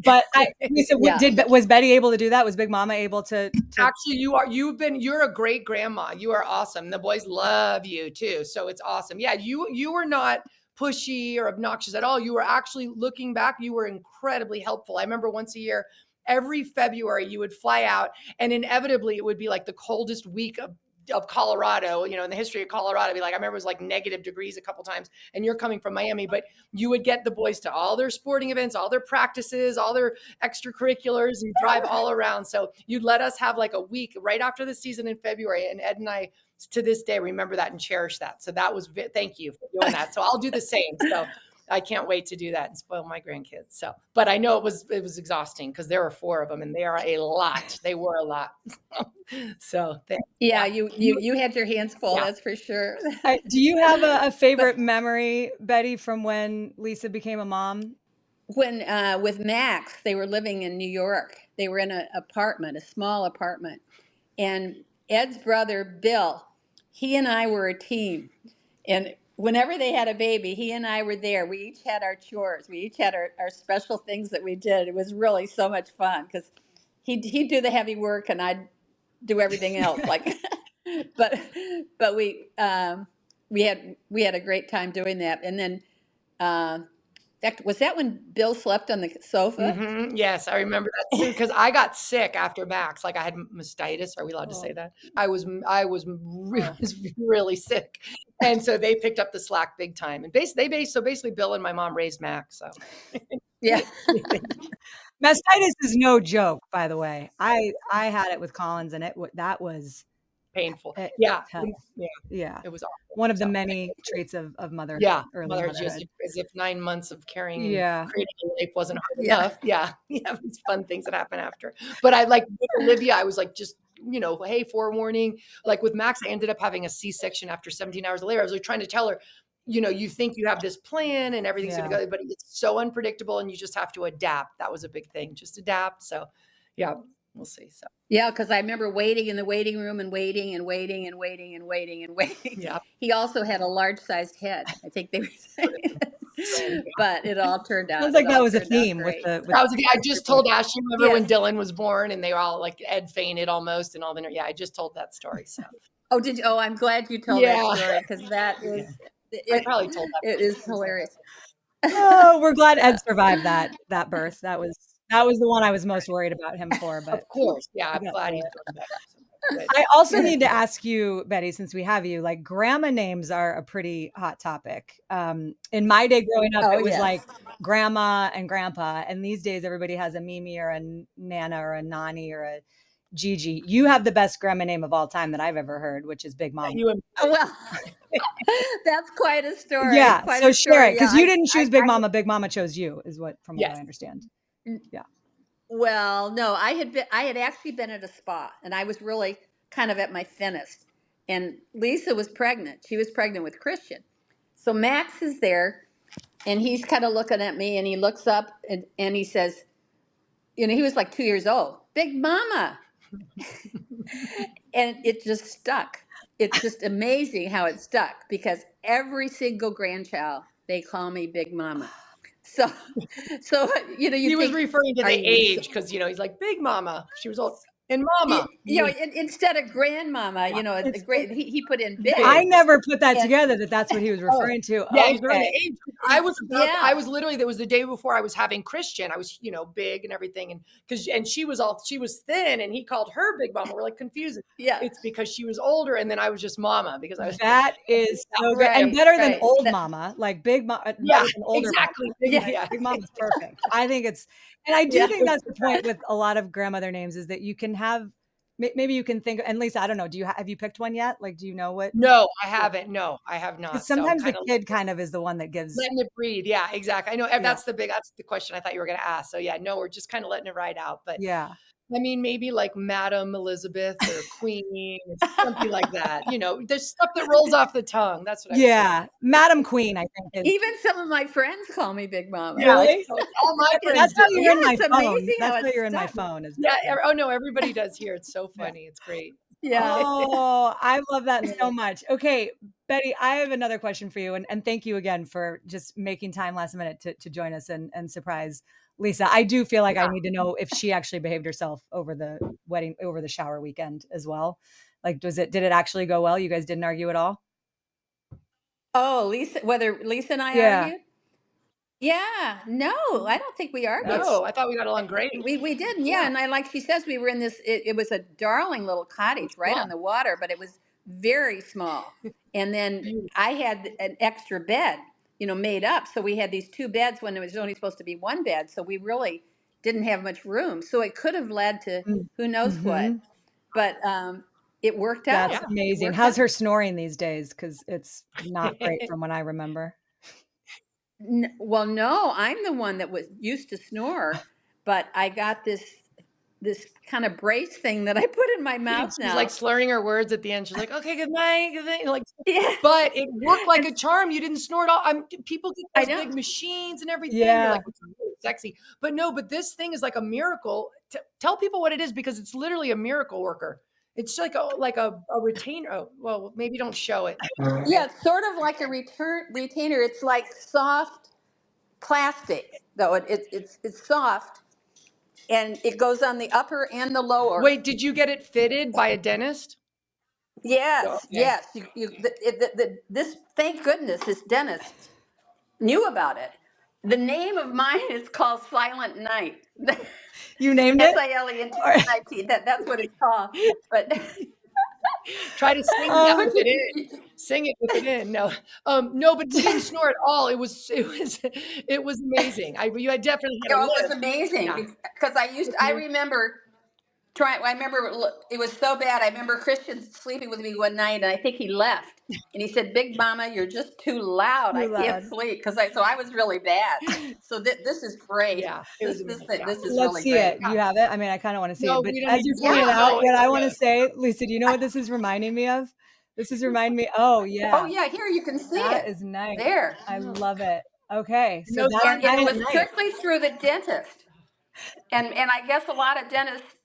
Speaker 2: But Lisa,
Speaker 3: yeah.
Speaker 2: was Betty able to do that? Was Big Mama able to
Speaker 1: Actually, you're a great grandma. You are awesome. The boys love you too. So it's awesome. Yeah, you were not pushy or obnoxious at all. You were actually, looking back, you were incredibly helpful. I remember once a year, every February, you would fly out, and inevitably it would be like the coldest week of Colorado, in the history of Colorado. It'd be like, I remember it was like negative degrees a couple times, and you're coming from Miami, but you would get the boys to all their sporting events, all their practices, all their extracurriculars, and drive all around. So you'd let us have like a week right after the season in February. And Ed and I, to this day, remember that and cherish that. So that was, thank you for doing that. So I'll do the same. So I can't wait to do that and spoil my grandkids. So, but I know it was exhausting because there were 4 of them, and they are a lot. They were a lot. So
Speaker 3: Yeah, you had your hands full,
Speaker 1: yeah.
Speaker 3: that's for sure.
Speaker 2: do you have a favorite memory, Betty, from when Lisa became a mom?
Speaker 3: When with Max, they were living in New York. They were in an apartment, a small apartment, and Ed's brother Bill, he and I were a team. And whenever they had a baby, he and I were there. We each had our chores. We each had our special things that we did. It was really so much fun because he'd do the heavy work and I'd do everything else. Like, but but we had a great time doing that. And then was that when Bill slept on the sofa?
Speaker 1: Yes, I remember that too because I got sick after Max. Like, I had mastitis. Are we allowed to say
Speaker 3: Oh,
Speaker 1: that? I was
Speaker 3: oh.
Speaker 1: really sick, and so they picked up the slack big time. And basically Bill and my mom raised Max. So
Speaker 3: Yeah.
Speaker 2: Mastitis is no joke, by the way. I had it with Collins, and that was
Speaker 1: painful.
Speaker 2: It
Speaker 1: Yeah.
Speaker 2: tells.
Speaker 1: Yeah.
Speaker 2: Yeah.
Speaker 1: It was awful.
Speaker 2: One of the
Speaker 1: So
Speaker 2: many traits of motherhood,
Speaker 1: yeah,
Speaker 2: early
Speaker 1: motherhood, just
Speaker 2: motherhood.
Speaker 1: as if 9 months of carrying
Speaker 2: Yeah.
Speaker 1: creating a life wasn't hard
Speaker 3: Yeah.
Speaker 1: enough. Yeah. Yeah, these fun things that happen after. But I like with Olivia, I was like, just, hey, forewarning. Like with Max, I ended up having a C-section after 17 hours later. I was like trying to tell her, you think you have this plan and everything's
Speaker 2: Yeah.
Speaker 1: gonna go, but it's so unpredictable and you just have to adapt. That was a big thing. Just adapt. So yeah, we'll see. So
Speaker 3: Yeah, because I remember waiting in the waiting room and waiting and waiting and waiting and waiting and waiting.
Speaker 1: yeah.
Speaker 3: He also had a large-sized head. I think they were saying, but it all turned out.
Speaker 2: Sounds like
Speaker 3: It
Speaker 2: that
Speaker 3: all
Speaker 2: was a
Speaker 3: turned out
Speaker 2: theme with
Speaker 3: great.
Speaker 2: the
Speaker 3: So,
Speaker 2: with
Speaker 1: I was like, I just told Ashley, remember when
Speaker 3: yes.
Speaker 1: Dylan was born and they were all like, Ed fainted almost and all the, yeah, I just told that story. So
Speaker 3: Oh, did you? Oh, I'm glad you told that
Speaker 1: yeah,
Speaker 3: story because that
Speaker 1: yeah.
Speaker 3: is
Speaker 1: I probably told that.
Speaker 3: it is hilarious.
Speaker 2: Oh, we're glad Ed survived that birth. That was the one I was most worried about him for, but
Speaker 1: Of course. Yeah,
Speaker 2: he
Speaker 1: I'm
Speaker 2: got
Speaker 1: glad
Speaker 2: through
Speaker 1: he's
Speaker 2: it.
Speaker 1: doing better. Good.
Speaker 2: I also need to ask you, Betty, since we have you, like grandma names are a pretty hot topic. In my day growing up,
Speaker 3: Oh,
Speaker 2: it was
Speaker 3: yes.
Speaker 2: like grandma and grandpa. And these days everybody has a Mimi or a Nana or a Nani or a Gigi. You have the best grandma name of all time that I've ever heard, which is Big Mom.
Speaker 1: You and
Speaker 3: Well, that's quite a story.
Speaker 2: Yeah.
Speaker 3: Quite
Speaker 2: So
Speaker 3: a
Speaker 2: share it.
Speaker 3: story.
Speaker 2: Because
Speaker 3: Yeah,
Speaker 2: you didn't choose Big Mama. Big Mama chose you, is what from what
Speaker 1: yes.
Speaker 2: I understand. Yeah.
Speaker 3: Well, no, I had actually been at a spa and I was really kind of at my thinnest. And Lisa was pregnant. She was pregnant with Christian. So Max is there and he's kind of looking at me and he looks up and he says, he was like 2 years old, Big Mama. And it just stuck. It's just amazing how it stuck because every single grandchild, they call me Big Mama. So, you
Speaker 1: He was
Speaker 3: think,
Speaker 1: referring to
Speaker 3: are
Speaker 1: the
Speaker 3: you
Speaker 1: age because, he's like, Big Mama. She was old. And Mama.
Speaker 3: instead of grandmama,
Speaker 2: It's
Speaker 3: he put in
Speaker 1: Big.
Speaker 2: I
Speaker 3: big.
Speaker 2: never put that
Speaker 3: And
Speaker 2: together that's what he was
Speaker 1: Oh,
Speaker 2: referring to.
Speaker 1: yeah, he's referring to
Speaker 2: Okay.
Speaker 1: age. I was
Speaker 3: Yeah.
Speaker 1: literally, that was the day before I was having Christian. I was, big and everything. And she was thin and he called her Big Mama. We're like confused.
Speaker 3: Yeah.
Speaker 1: It's because she was older. And then I was just Mama because I was.
Speaker 2: That is so good. And
Speaker 3: Right,
Speaker 2: better than
Speaker 3: right.
Speaker 2: old mama, like big mama,
Speaker 1: Yeah,
Speaker 2: older
Speaker 1: exactly.
Speaker 2: mama.
Speaker 3: Yeah.
Speaker 1: Yeah.
Speaker 2: Big mama's perfect. I think and I do
Speaker 3: Yeah.
Speaker 2: think that's the point with a lot of grandmother names is that you can have, maybe you can think, and Lisa, I don't know, have you picked one yet? Like, do you know what?
Speaker 1: No, I haven't. No, I have not.
Speaker 2: Because
Speaker 1: So I'm
Speaker 2: sometimes the
Speaker 1: kind of
Speaker 2: kid kind of is the one that gives.
Speaker 1: letting it breathe. Yeah, exactly. I know
Speaker 2: Yeah.
Speaker 1: that's the question I thought you were going to ask. So yeah, no, we're just kind of letting it ride out. But
Speaker 2: Yeah.
Speaker 1: I mean, maybe like Madam Elizabeth or Queen or something like that. There's stuff that rolls off the tongue. That's what I was saying.
Speaker 2: Yeah. Madam Queen, I think.
Speaker 3: Even some of my friends call me Big Mama.
Speaker 1: Yeah,
Speaker 2: Really?
Speaker 1: all my friends
Speaker 2: That's how
Speaker 1: do.
Speaker 2: you're in my
Speaker 3: it's
Speaker 2: phone.
Speaker 3: amazing how
Speaker 2: That's how
Speaker 3: it's
Speaker 2: you're in my
Speaker 3: stuck.
Speaker 2: phone. Is
Speaker 1: Yeah. Oh no, everybody does here. It's so funny. It's great.
Speaker 3: Yeah.
Speaker 2: Oh, I love that so much. Okay, Betty, I have another question for you. And thank you again for just making time last minute to join us and surprise Lisa. I do feel like I need to know if she actually behaved herself over the shower weekend as well. Like, did it actually go well? You guys didn't argue at all?
Speaker 3: Oh, whether Lisa and I
Speaker 2: Yeah.
Speaker 3: argued? Yeah. No, I don't think we argued.
Speaker 1: No, I thought we got along great.
Speaker 3: We didn't, yeah. And like she says, we were in this. It was a darling little cottage right
Speaker 1: small.
Speaker 3: on the water, but it was very small. And then I had an extra bed, made up. So we had these two beds when it was only supposed to be one bed. So we really didn't have much room. So it could have led to who knows what.
Speaker 2: Mhm.
Speaker 3: But it worked out.
Speaker 2: That's
Speaker 3: It
Speaker 2: amazing.
Speaker 3: worked
Speaker 2: How's
Speaker 3: out.
Speaker 2: her snoring these days? Because it's not great from what I remember.
Speaker 3: Well, no, I'm the one that was used to snore, but I got this kind of brace thing that I put in my mouth
Speaker 1: She's
Speaker 3: now.
Speaker 1: like slurring her words at the end. She's like, "Okay, good night, good night." Like,
Speaker 3: Yeah.
Speaker 1: but it worked like a charm. You didn't snore at all. People get
Speaker 3: I
Speaker 1: those
Speaker 3: know.
Speaker 1: big machines and everything.
Speaker 2: Yeah.
Speaker 1: You're like, it's really sexy. But no, this thing is like a miracle. Tell people what it is because it's literally a miracle worker. It's like a retainer. Oh, well, maybe don't show it.
Speaker 3: Yeah, it's sort of like a retainer. It's like soft plastic, though. It's soft, and it goes on the upper and the lower.
Speaker 1: Wait, did you get it fitted by a dentist?
Speaker 3: Yes,
Speaker 1: Okay.
Speaker 3: yes. This, thank goodness, this dentist knew about it. The name of mine is called Silent Night.
Speaker 2: You named it?
Speaker 3: SILENT. That's what it's called. But
Speaker 1: Try to sing that with it in. Sing it with it in. No, no, but you didn't snore at all. It was amazing. You had definitely had a
Speaker 3: it was
Speaker 1: list.
Speaker 3: amazing
Speaker 1: Yeah.
Speaker 3: because I remember I remember it was so bad. I remember Christian sleeping with me one night, and I think he left. And he said, "Big Mama, you're just too loud. I
Speaker 2: Too
Speaker 3: can't
Speaker 2: loud.
Speaker 3: sleep." So I was really bad. So this is great.
Speaker 1: Yeah, it was amazing. Yeah.
Speaker 3: This is
Speaker 2: Let's
Speaker 3: really
Speaker 2: see
Speaker 3: great.
Speaker 2: it. Do you have it? I mean, I kind of want to see
Speaker 1: No,
Speaker 2: it, but
Speaker 1: we don't
Speaker 2: as
Speaker 1: need
Speaker 2: you're
Speaker 1: to
Speaker 2: pointing
Speaker 1: see
Speaker 2: it
Speaker 1: it.
Speaker 2: out,
Speaker 1: No,
Speaker 2: what
Speaker 1: it's
Speaker 2: I want to
Speaker 1: good.
Speaker 2: say, Lisa, do you know what this is reminding me of? This is reminding me. Oh
Speaker 3: Oh
Speaker 2: yeah,
Speaker 3: yeah, here you can see
Speaker 2: that
Speaker 3: it.
Speaker 2: is nice.
Speaker 3: There.
Speaker 2: I love it. Okay,
Speaker 1: And
Speaker 2: so
Speaker 1: those
Speaker 2: that's
Speaker 1: aren't
Speaker 3: And
Speaker 1: done
Speaker 3: it
Speaker 2: nice.
Speaker 3: was
Speaker 1: at night.
Speaker 3: strictly through the dentist. And I guess a lot of dentists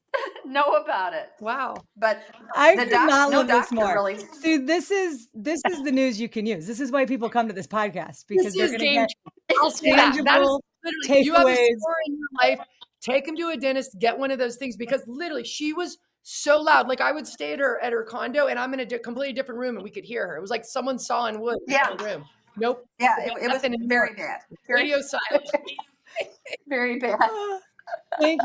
Speaker 3: know about it.
Speaker 1: Wow.
Speaker 3: But
Speaker 2: I could not
Speaker 3: no
Speaker 2: love this
Speaker 3: doctor
Speaker 2: more.
Speaker 3: really.
Speaker 2: See, this is the news you can use. This is why people come to this podcast
Speaker 1: This
Speaker 2: because they're
Speaker 1: is
Speaker 2: going to
Speaker 1: game
Speaker 2: get
Speaker 1: changing. I'll say that. That is
Speaker 2: tangible
Speaker 1: literally, you have a
Speaker 2: takeaways.
Speaker 1: score in your life, take him to a dentist, get one of those things, because literally she was so loud. Like I would stay at her condo and I'm in a completely different room and we could hear her. It was like someone sawing wood in
Speaker 3: Yeah.
Speaker 1: the room. Nope.
Speaker 3: Yeah,
Speaker 1: We got
Speaker 3: it was
Speaker 1: nothing anymore.
Speaker 3: very bad.
Speaker 1: Radio silence.
Speaker 3: Very bad.
Speaker 2: Ah, thank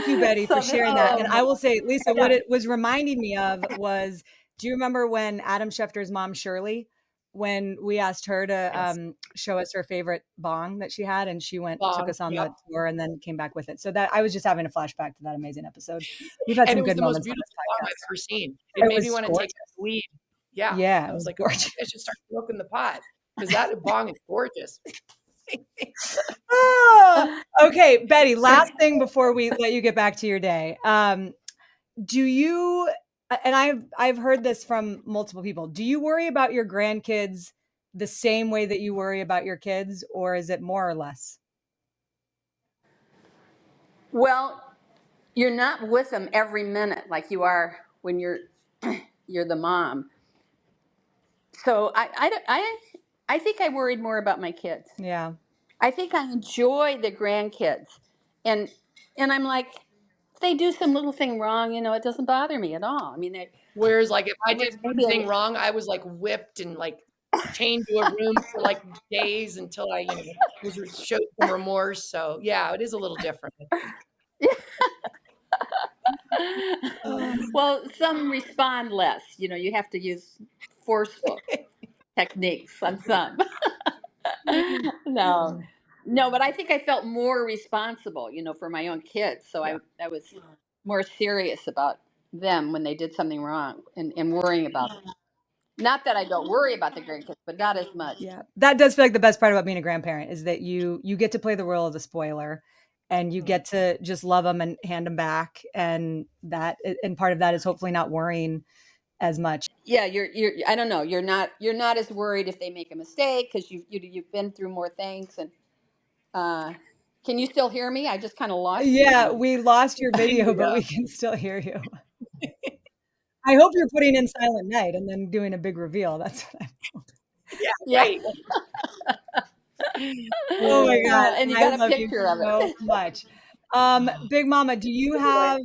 Speaker 2: you, Betty, for
Speaker 3: So this,
Speaker 2: sharing that.
Speaker 1: Oh
Speaker 2: And
Speaker 1: my
Speaker 2: I will say, Lisa,
Speaker 1: God.
Speaker 2: what it was reminding me of was, do you remember when Adam Schefter's mom, Shirley, when we asked her to
Speaker 1: Yes.
Speaker 2: show us her favorite bong that she had, and she took
Speaker 1: Bong.
Speaker 2: us on
Speaker 1: Yep.
Speaker 2: the tour and then came back with it. So that I was just having a flashback to that amazing episode. We've had
Speaker 1: And
Speaker 2: some
Speaker 1: it was
Speaker 2: good
Speaker 1: the most
Speaker 2: moments on
Speaker 1: beautiful
Speaker 2: this
Speaker 1: bong I've
Speaker 2: podcast.
Speaker 1: ever seen. It made me
Speaker 2: was
Speaker 1: want to take
Speaker 2: gorgeous.
Speaker 1: weed. Yeah.
Speaker 2: Yeah,
Speaker 1: I
Speaker 2: it
Speaker 1: was
Speaker 2: was
Speaker 1: like,
Speaker 2: gorgeous.
Speaker 1: I should start smoking the pot because that bong is gorgeous.
Speaker 2: Ah, okay, Betty, last thing before we let you get back to your day. Do you, and I've heard this from multiple people, do you worry about your grandkids the same way that you worry about your kids, or is it more or less?
Speaker 3: well, you're not with them every minute like you are when you're the mom. So I think I worried more about my kids.
Speaker 2: Yeah.
Speaker 3: I think I enjoy the grandkids, and I'm like, if they do some little thing wrong, it doesn't bother me at all. I mean,
Speaker 1: Whereas like if I did
Speaker 3: maybe
Speaker 1: one thing wrong, I was like whipped and like chained to a room for like days until I, showed some remorse. So yeah, it is a little different, I think.
Speaker 2: Um,
Speaker 3: well, some respond less. You have to use forceful techniques on some. No, no, but I think I felt more responsible, for my own kids. So
Speaker 1: Yeah.
Speaker 3: I was more serious about them when they did something wrong and worrying about them. Not that I don't worry about the grandkids, but not as much.
Speaker 2: yeah, that does feel like the best part about being a grandparent is that you get to play the role of the spoiler, and you get to just love them and hand them back, and part of that is hopefully not worrying as much.
Speaker 3: Yeah, you're. I don't know. You're not as worried if they make a mistake because you've been through more things. And can you still hear me? I just kind of lost you.
Speaker 2: Yeah, we lost your video, but
Speaker 1: Yeah.
Speaker 2: we can still hear you. I hope you're putting in Silent Night and then doing a big reveal. That's what
Speaker 1: Yeah.
Speaker 3: Yeah,
Speaker 1: Right.
Speaker 2: Oh my God.
Speaker 3: and you
Speaker 2: I
Speaker 3: got a
Speaker 2: love you
Speaker 3: picture of
Speaker 2: so
Speaker 3: it.
Speaker 2: much. Big Mama, do you have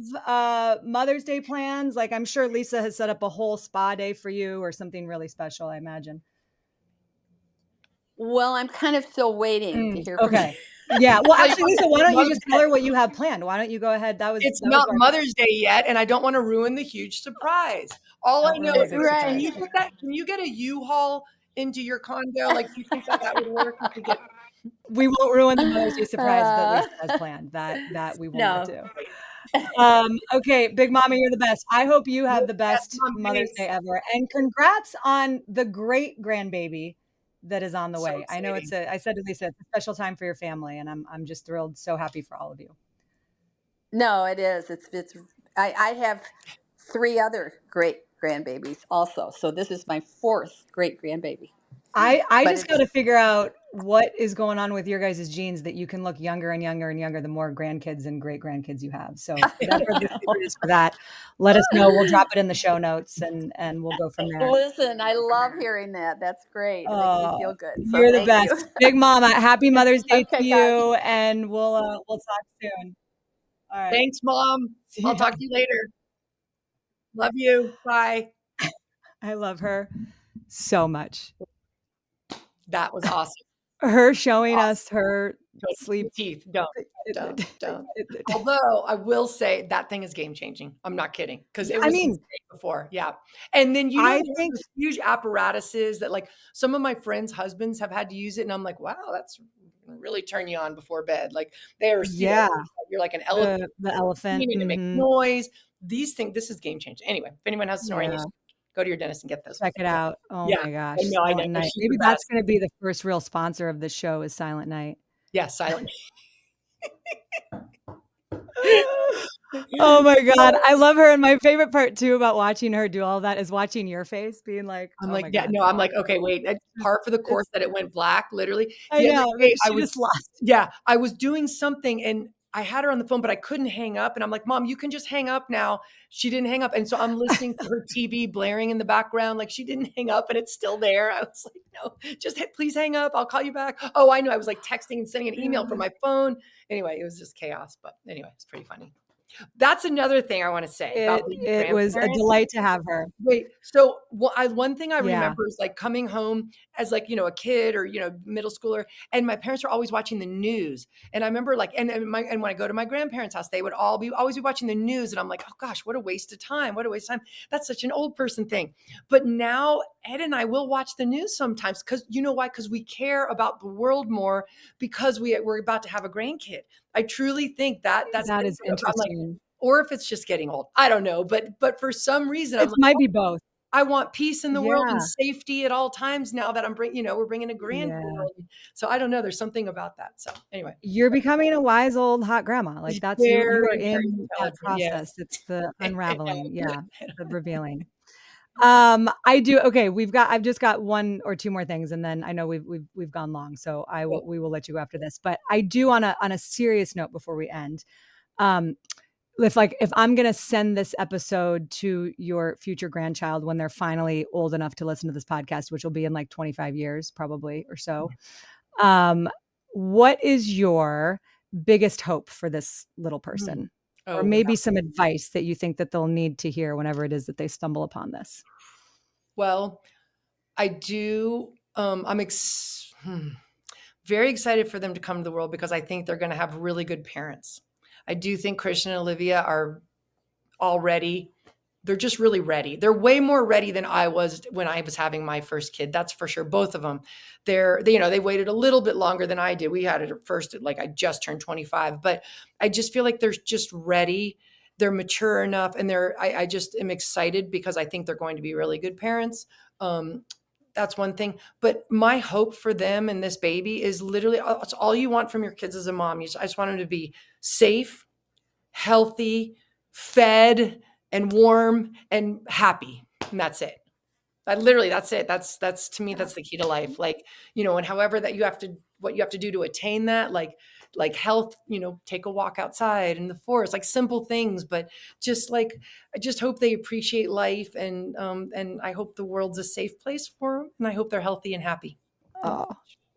Speaker 2: Mother's Day plans? Like I'm sure Lisa has set up a whole spa day for you or something really special, I imagine.
Speaker 3: Well, I'm kind of still waiting to hear from you.
Speaker 2: Okay. Yeah. Well,
Speaker 1: Tell you
Speaker 2: actually,
Speaker 1: what,
Speaker 2: Lisa, why don't you
Speaker 1: Mother's
Speaker 2: just tell her what you have planned? Why don't you go ahead?
Speaker 1: It's
Speaker 2: That was
Speaker 1: not
Speaker 2: what
Speaker 1: Mother's Day yet, and I don't want to ruin the huge surprise. All I
Speaker 2: Don't
Speaker 1: know
Speaker 2: ruin the
Speaker 1: is,
Speaker 2: big
Speaker 1: Lisa, can
Speaker 2: surprise.
Speaker 1: you get that? Can you get a U-Haul into your condo? Like, do you think that would work? You could get.
Speaker 2: We won't ruin the Mother's Day surprise that
Speaker 3: Uh,
Speaker 2: Lisa has planned. That we will not
Speaker 3: no.
Speaker 2: do. Okay, Big Mama, you're the best. I hope you have the
Speaker 1: Yes,
Speaker 2: best
Speaker 1: Mom,
Speaker 2: Mother's
Speaker 1: thanks.
Speaker 2: Day ever. And congrats on the great grandbaby that is on the
Speaker 1: So
Speaker 2: way. I know
Speaker 1: exciting.
Speaker 2: I said to Lisa, it's a special time for your family, and I'm just thrilled, so happy for all of you.
Speaker 3: No, it is. It's. I have 3 other great grandbabies also. So this is my 4th great grandbaby.
Speaker 2: I
Speaker 3: But
Speaker 2: just got
Speaker 3: it's
Speaker 2: to figure out what is going on with your guys' genes that you can look younger and younger and younger the more grandkids and great grandkids you have. So whatever the secret is for that, let us know. We'll drop it in the show notes and we'll go from there.
Speaker 3: Listen, I love hearing that. That's great. It makes me
Speaker 2: Oh,
Speaker 3: feel good. So
Speaker 2: you're the
Speaker 3: thank you.
Speaker 2: best. Big Mama, happy Mother's Day to
Speaker 3: Okay, guys.
Speaker 2: you, and we'll talk soon. All right.
Speaker 1: Thanks, Mom.
Speaker 2: See
Speaker 1: I'll
Speaker 2: ya.
Speaker 1: talk to you later. Love you. Bye.
Speaker 2: I love her so much.
Speaker 1: That was awesome.
Speaker 2: Her showing
Speaker 1: Awesome.
Speaker 2: us her
Speaker 1: Don't
Speaker 2: sleep.
Speaker 1: teeth. Don't. Although I will say that thing is game changing. I'm not kidding because it
Speaker 2: I
Speaker 1: was
Speaker 2: mean,
Speaker 1: insane before. Yeah. And then
Speaker 2: I
Speaker 1: there's
Speaker 2: think
Speaker 1: those huge apparatuses that like some of my friends' husbands have had to use it, and I'm like, wow, that's really turn you on before bed. Like they are
Speaker 2: yeah,
Speaker 1: you're like an elephant.
Speaker 2: the elephant.
Speaker 1: And it makes
Speaker 2: Mhm.
Speaker 1: noise. these things, this is game changing. Anyway, if anyone has snoring issues, go to your dentist and get those.
Speaker 2: Check it out. Oh my gosh.
Speaker 1: I know.
Speaker 2: Silent Night.
Speaker 1: She's
Speaker 2: Maybe
Speaker 1: the
Speaker 2: that's
Speaker 1: best.
Speaker 2: going to be the first real sponsor of the show is Silent Night.
Speaker 1: Yeah, Silent.
Speaker 2: Oh my God. I love her. And my favorite part too about watching her do all that is watching your face being like,
Speaker 1: I'm
Speaker 2: oh
Speaker 1: like,
Speaker 2: my
Speaker 1: yeah,
Speaker 2: God.
Speaker 1: no, I'm like, okay, wait, that's par for the course that it went black, literally.
Speaker 2: I
Speaker 1: The other
Speaker 2: know.
Speaker 1: day,
Speaker 2: She just lost.
Speaker 1: yeah, I was doing something and I had her on the phone, but I couldn't hang up. And I'm like, Mom, you can just hang up now. She didn't hang up. And so I'm listening to her TV blaring in the background. Like she didn't hang up and it's still there. I was like, no, just please hang up. I'll call you back. Oh, I know. I was like texting and sending an email from my phone. Anyway, it was just chaos. But anyway, it's pretty funny. That's another thing I want to say about being
Speaker 2: It was a delight to have her.
Speaker 1: Wait, so one thing I remember is like coming home as like, a kid or, middle schooler, and my parents were always watching the news. And I remember like, and when I go to my grandparents' house, they would always be watching the news. And I'm like, oh gosh, what a waste of time. What a waste of time. That's such an old person thing. But now Ed and I will watch the news sometimes because you know why? Because we care about the world more because we're about to have a grandkid. I truly think that
Speaker 2: is interesting.
Speaker 1: or if it's just getting old, I don't know. But for some reason,
Speaker 2: it might be both.
Speaker 1: I want peace in the world and safety at all times now that we're bringing a grandkid. So I don't know. There's something about that. So anyway,
Speaker 2: you're becoming a wise old hot grandma. Like that's you are in that process. Yes. It's the unraveling. The revealing. I do. Okay. I've just got one or two more things and then I know we've gone long. So we will let you go after this, but I do on a serious note before we end. If I'm going to send this episode to your future grandchild when they're finally old enough to listen to this podcast, which will be in like 25 years probably or so. What is your biggest hope for this little person? Or maybe some advice that you think that they'll need to hear whenever it is that they stumble upon this?
Speaker 1: Well, I do. I'm very excited for them to come to the world because I think they're going to have really good parents. I do think Christian and Olivia are already, they're just really ready. They're way more ready than I was when I was having my first kid. That's for sure. Both of them. They waited a little bit longer than I did. We had it at first, like I just turned 25, but I just feel like they're just ready. They're mature enough. And I just am excited because I think they're going to be really good parents. That's one thing. But my hope for them and this baby is literally, it's all you want from your kids as a mom. I just want them to be safe, healthy, fed, and warm and happy. And that's it. That's it. That's to me, that's the key to life. Like, and however that what you have to do to attain that, like health, take a walk outside in the forest, like simple things, but just like, I just hope they appreciate life and I hope the world's a safe place for them and I hope they're healthy and happy.
Speaker 2: Oh,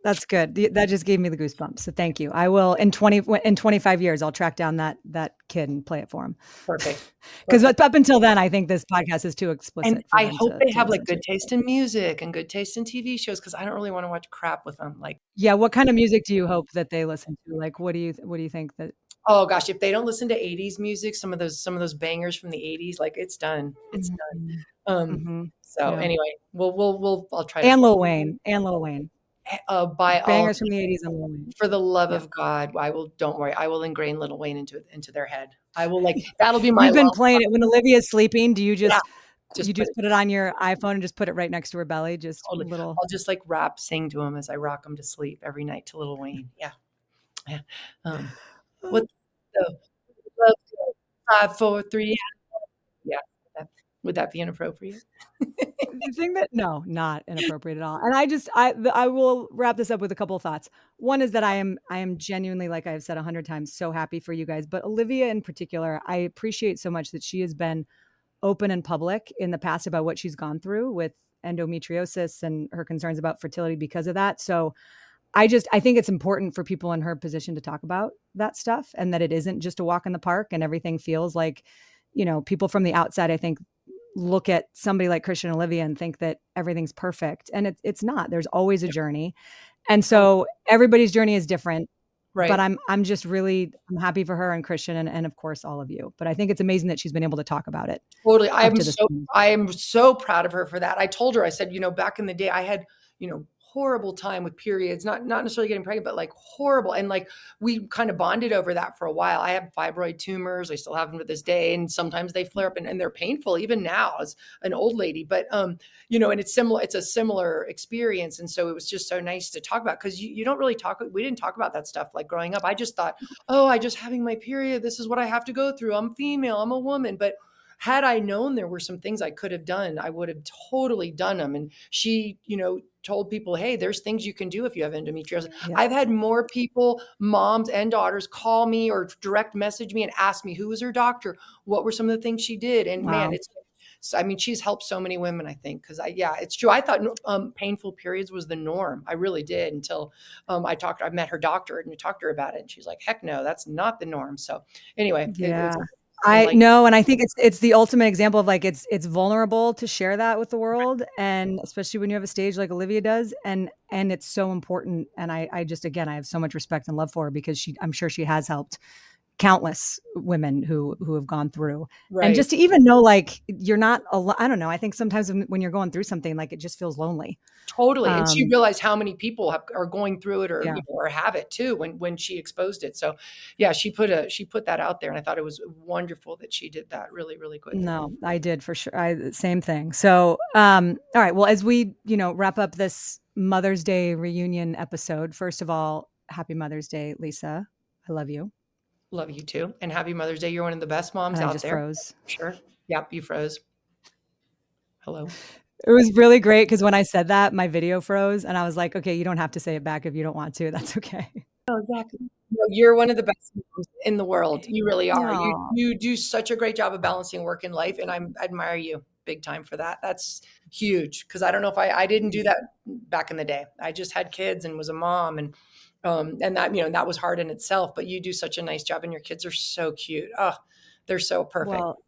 Speaker 2: that's good. That just gave me the goosebumps. So thank you. I will in 25 years, I'll track down that kid and play it for him.
Speaker 1: Perfect.
Speaker 2: Because up until then, I think this podcast is too explicit.
Speaker 1: And I hope they have like good taste in music and good taste in TV shows because I don't really want to watch crap with them. Like,
Speaker 2: yeah, what kind of music do you hope that they listen to? Like, what do you think that?
Speaker 1: Oh gosh, if they don't listen to 80s music, some of those bangers from the 80s, like it's done. It's done. So anyway, I'll try.
Speaker 2: And Lil Wayne.
Speaker 1: By
Speaker 2: bangers from the 80s and Lil Wayne.
Speaker 1: For the love of God, don't worry. I will ingrain Lil Wayne into their head. I will that'll be my.
Speaker 2: You've been playing it when Olivia's sleeping. Do you just
Speaker 1: you
Speaker 2: put it on your iPhone and just put it right next to her belly? Just a little.
Speaker 1: I'll just like sing to him as I rock him to sleep every night to Lil Wayne. Yeah. What the 5, 4, 3. Yeah. Would that be inappropriate?
Speaker 2: The thing that not inappropriate at all. And I will wrap this up with a couple of thoughts. One is that I am genuinely, like I've said 100 times, so happy for you guys. But Olivia in particular, I appreciate so much that she has been open and public in the past about what she's gone through with endometriosis and her concerns about fertility because of that. So I think it's important for people in her position to talk about that stuff and that it isn't just a walk in the park and everything feels like, people from the outside, I think, look at somebody like Christian and Olivia and think that everything's perfect. And it's not. There's always a journey. And so everybody's journey is different. Right. But I'm just really happy for her and Christian and of course all of you. But I think it's amazing that she's been able to talk about it.
Speaker 1: Totally. I am so proud of her for that. I told her, I said, back in the day I had, horrible time with periods, not necessarily getting pregnant, but like horrible. And like, we kind of bonded over that for a while. I have fibroid tumors. I still have them to this day. And sometimes they flare up and they're painful even now as an old lady, but, you know, and it's a similar experience. And so it was just so nice to talk about, because you don't really we didn't talk about that stuff like growing up. I just thought, oh, I just having my period. This is what I have to go through. I'm female, I'm a woman. But had I known there were some things I could have done, I would have totally done them. And she, you know, told people, hey, there's things you can do if you have endometriosis.
Speaker 2: Yeah.
Speaker 1: I've had more people, moms and daughters, call me or direct message me and ask me, who was her doctor? What were some of the things she did? And man, I mean, she's helped so many women, I think, because yeah, it's true. I thought painful periods was the norm. I really did, until I met her doctor and talked to her about it. And she's like, heck no, that's not the norm. So anyway,
Speaker 2: yeah. I know. And I think it's the ultimate example of like, it's vulnerable to share that with the world. And especially when you have a stage like Olivia does, and it's so important. And I just, again, I have so much respect and love for her, because I'm sure she has helped countless women who have gone through. Right. And just to even know, like, you're not alone. I don't know. I think sometimes when you're going through something, like, it just feels lonely.
Speaker 1: Totally. And she realized how many people are going through it, or, you know, or have it too, when she exposed it. So yeah, she put that out there, and I thought it was wonderful that she did that. Really, really good.
Speaker 2: No, I did, for sure. Same thing. So, all right. Well, as we, you know, wrap up this Mother's Day reunion episode, first of all, happy Mother's Day, Lisa. I love you.
Speaker 1: Love you too. And happy Mother's Day. You're one of the best moms out there.
Speaker 2: Froze.
Speaker 1: Sure. Yep. You froze. Hello.
Speaker 2: It was really great, because when I said that, my video froze, and I was like, okay, you don't have to say it back if you don't want to. That's okay.
Speaker 1: Oh, exactly. No, you're one of the best moms in the world. You really are. You do such a great job of balancing work and life. And I admire you big time for that. That's huge. Because I don't know if I didn't do that back in the day. I just had kids and was a mom, and that, you know, that was hard in itself, but you do such a nice job, and your kids are so cute. Oh, they're so perfect.
Speaker 2: Well,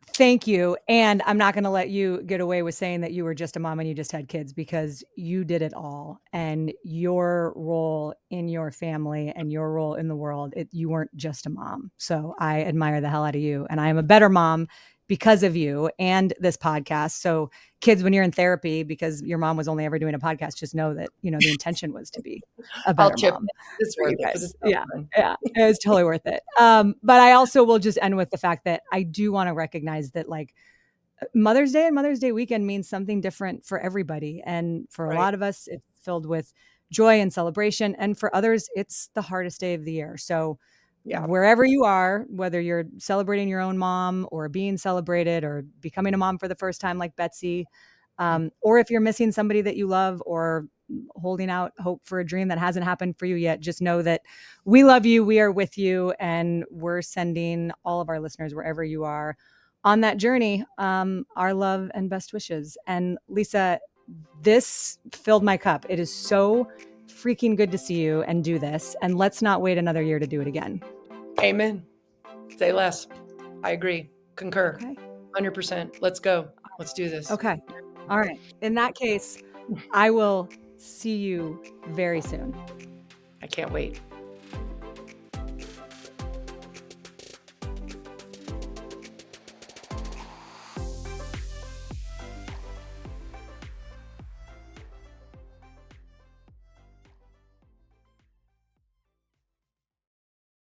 Speaker 2: thank you. And I'm not going to let you get away with saying that you were just a mom and you just had kids, because you did it all. And your role in your family and your role in the world, you weren't just a mom. So I admire the hell out of you. And I am a better mom because of you and this podcast. So kids, when you're in therapy, because your mom was only ever doing a podcast, just know that, you know, the intention was to be a better mom.
Speaker 1: It's worth it.
Speaker 2: Yeah. It was totally worth it. But I also will just end with the fact that I do want to recognize that, like, Mother's Day and Mother's Day weekend means something different for everybody. And for a lot of us, it's filled with joy and celebration. And for others, it's the hardest day of the year. So wherever you are, whether you're celebrating your own mom, or being celebrated, or becoming a mom for the first time like Betsy, or if you're missing somebody that you love, or holding out hope for a dream that hasn't happened for you yet, just know that we love you, we are with you, and we're sending all of our listeners, wherever you are on that journey, our love and best wishes. And Lisa, this filled my cup. It is so freaking good to see you and do this. And let's not wait another year to do it again.
Speaker 1: Amen. Say less. I agree. Concur.
Speaker 2: Okay.
Speaker 1: 100%. Let's go. Let's do this.
Speaker 2: Okay. All right. In that case, I will see you very soon.
Speaker 1: I can't wait.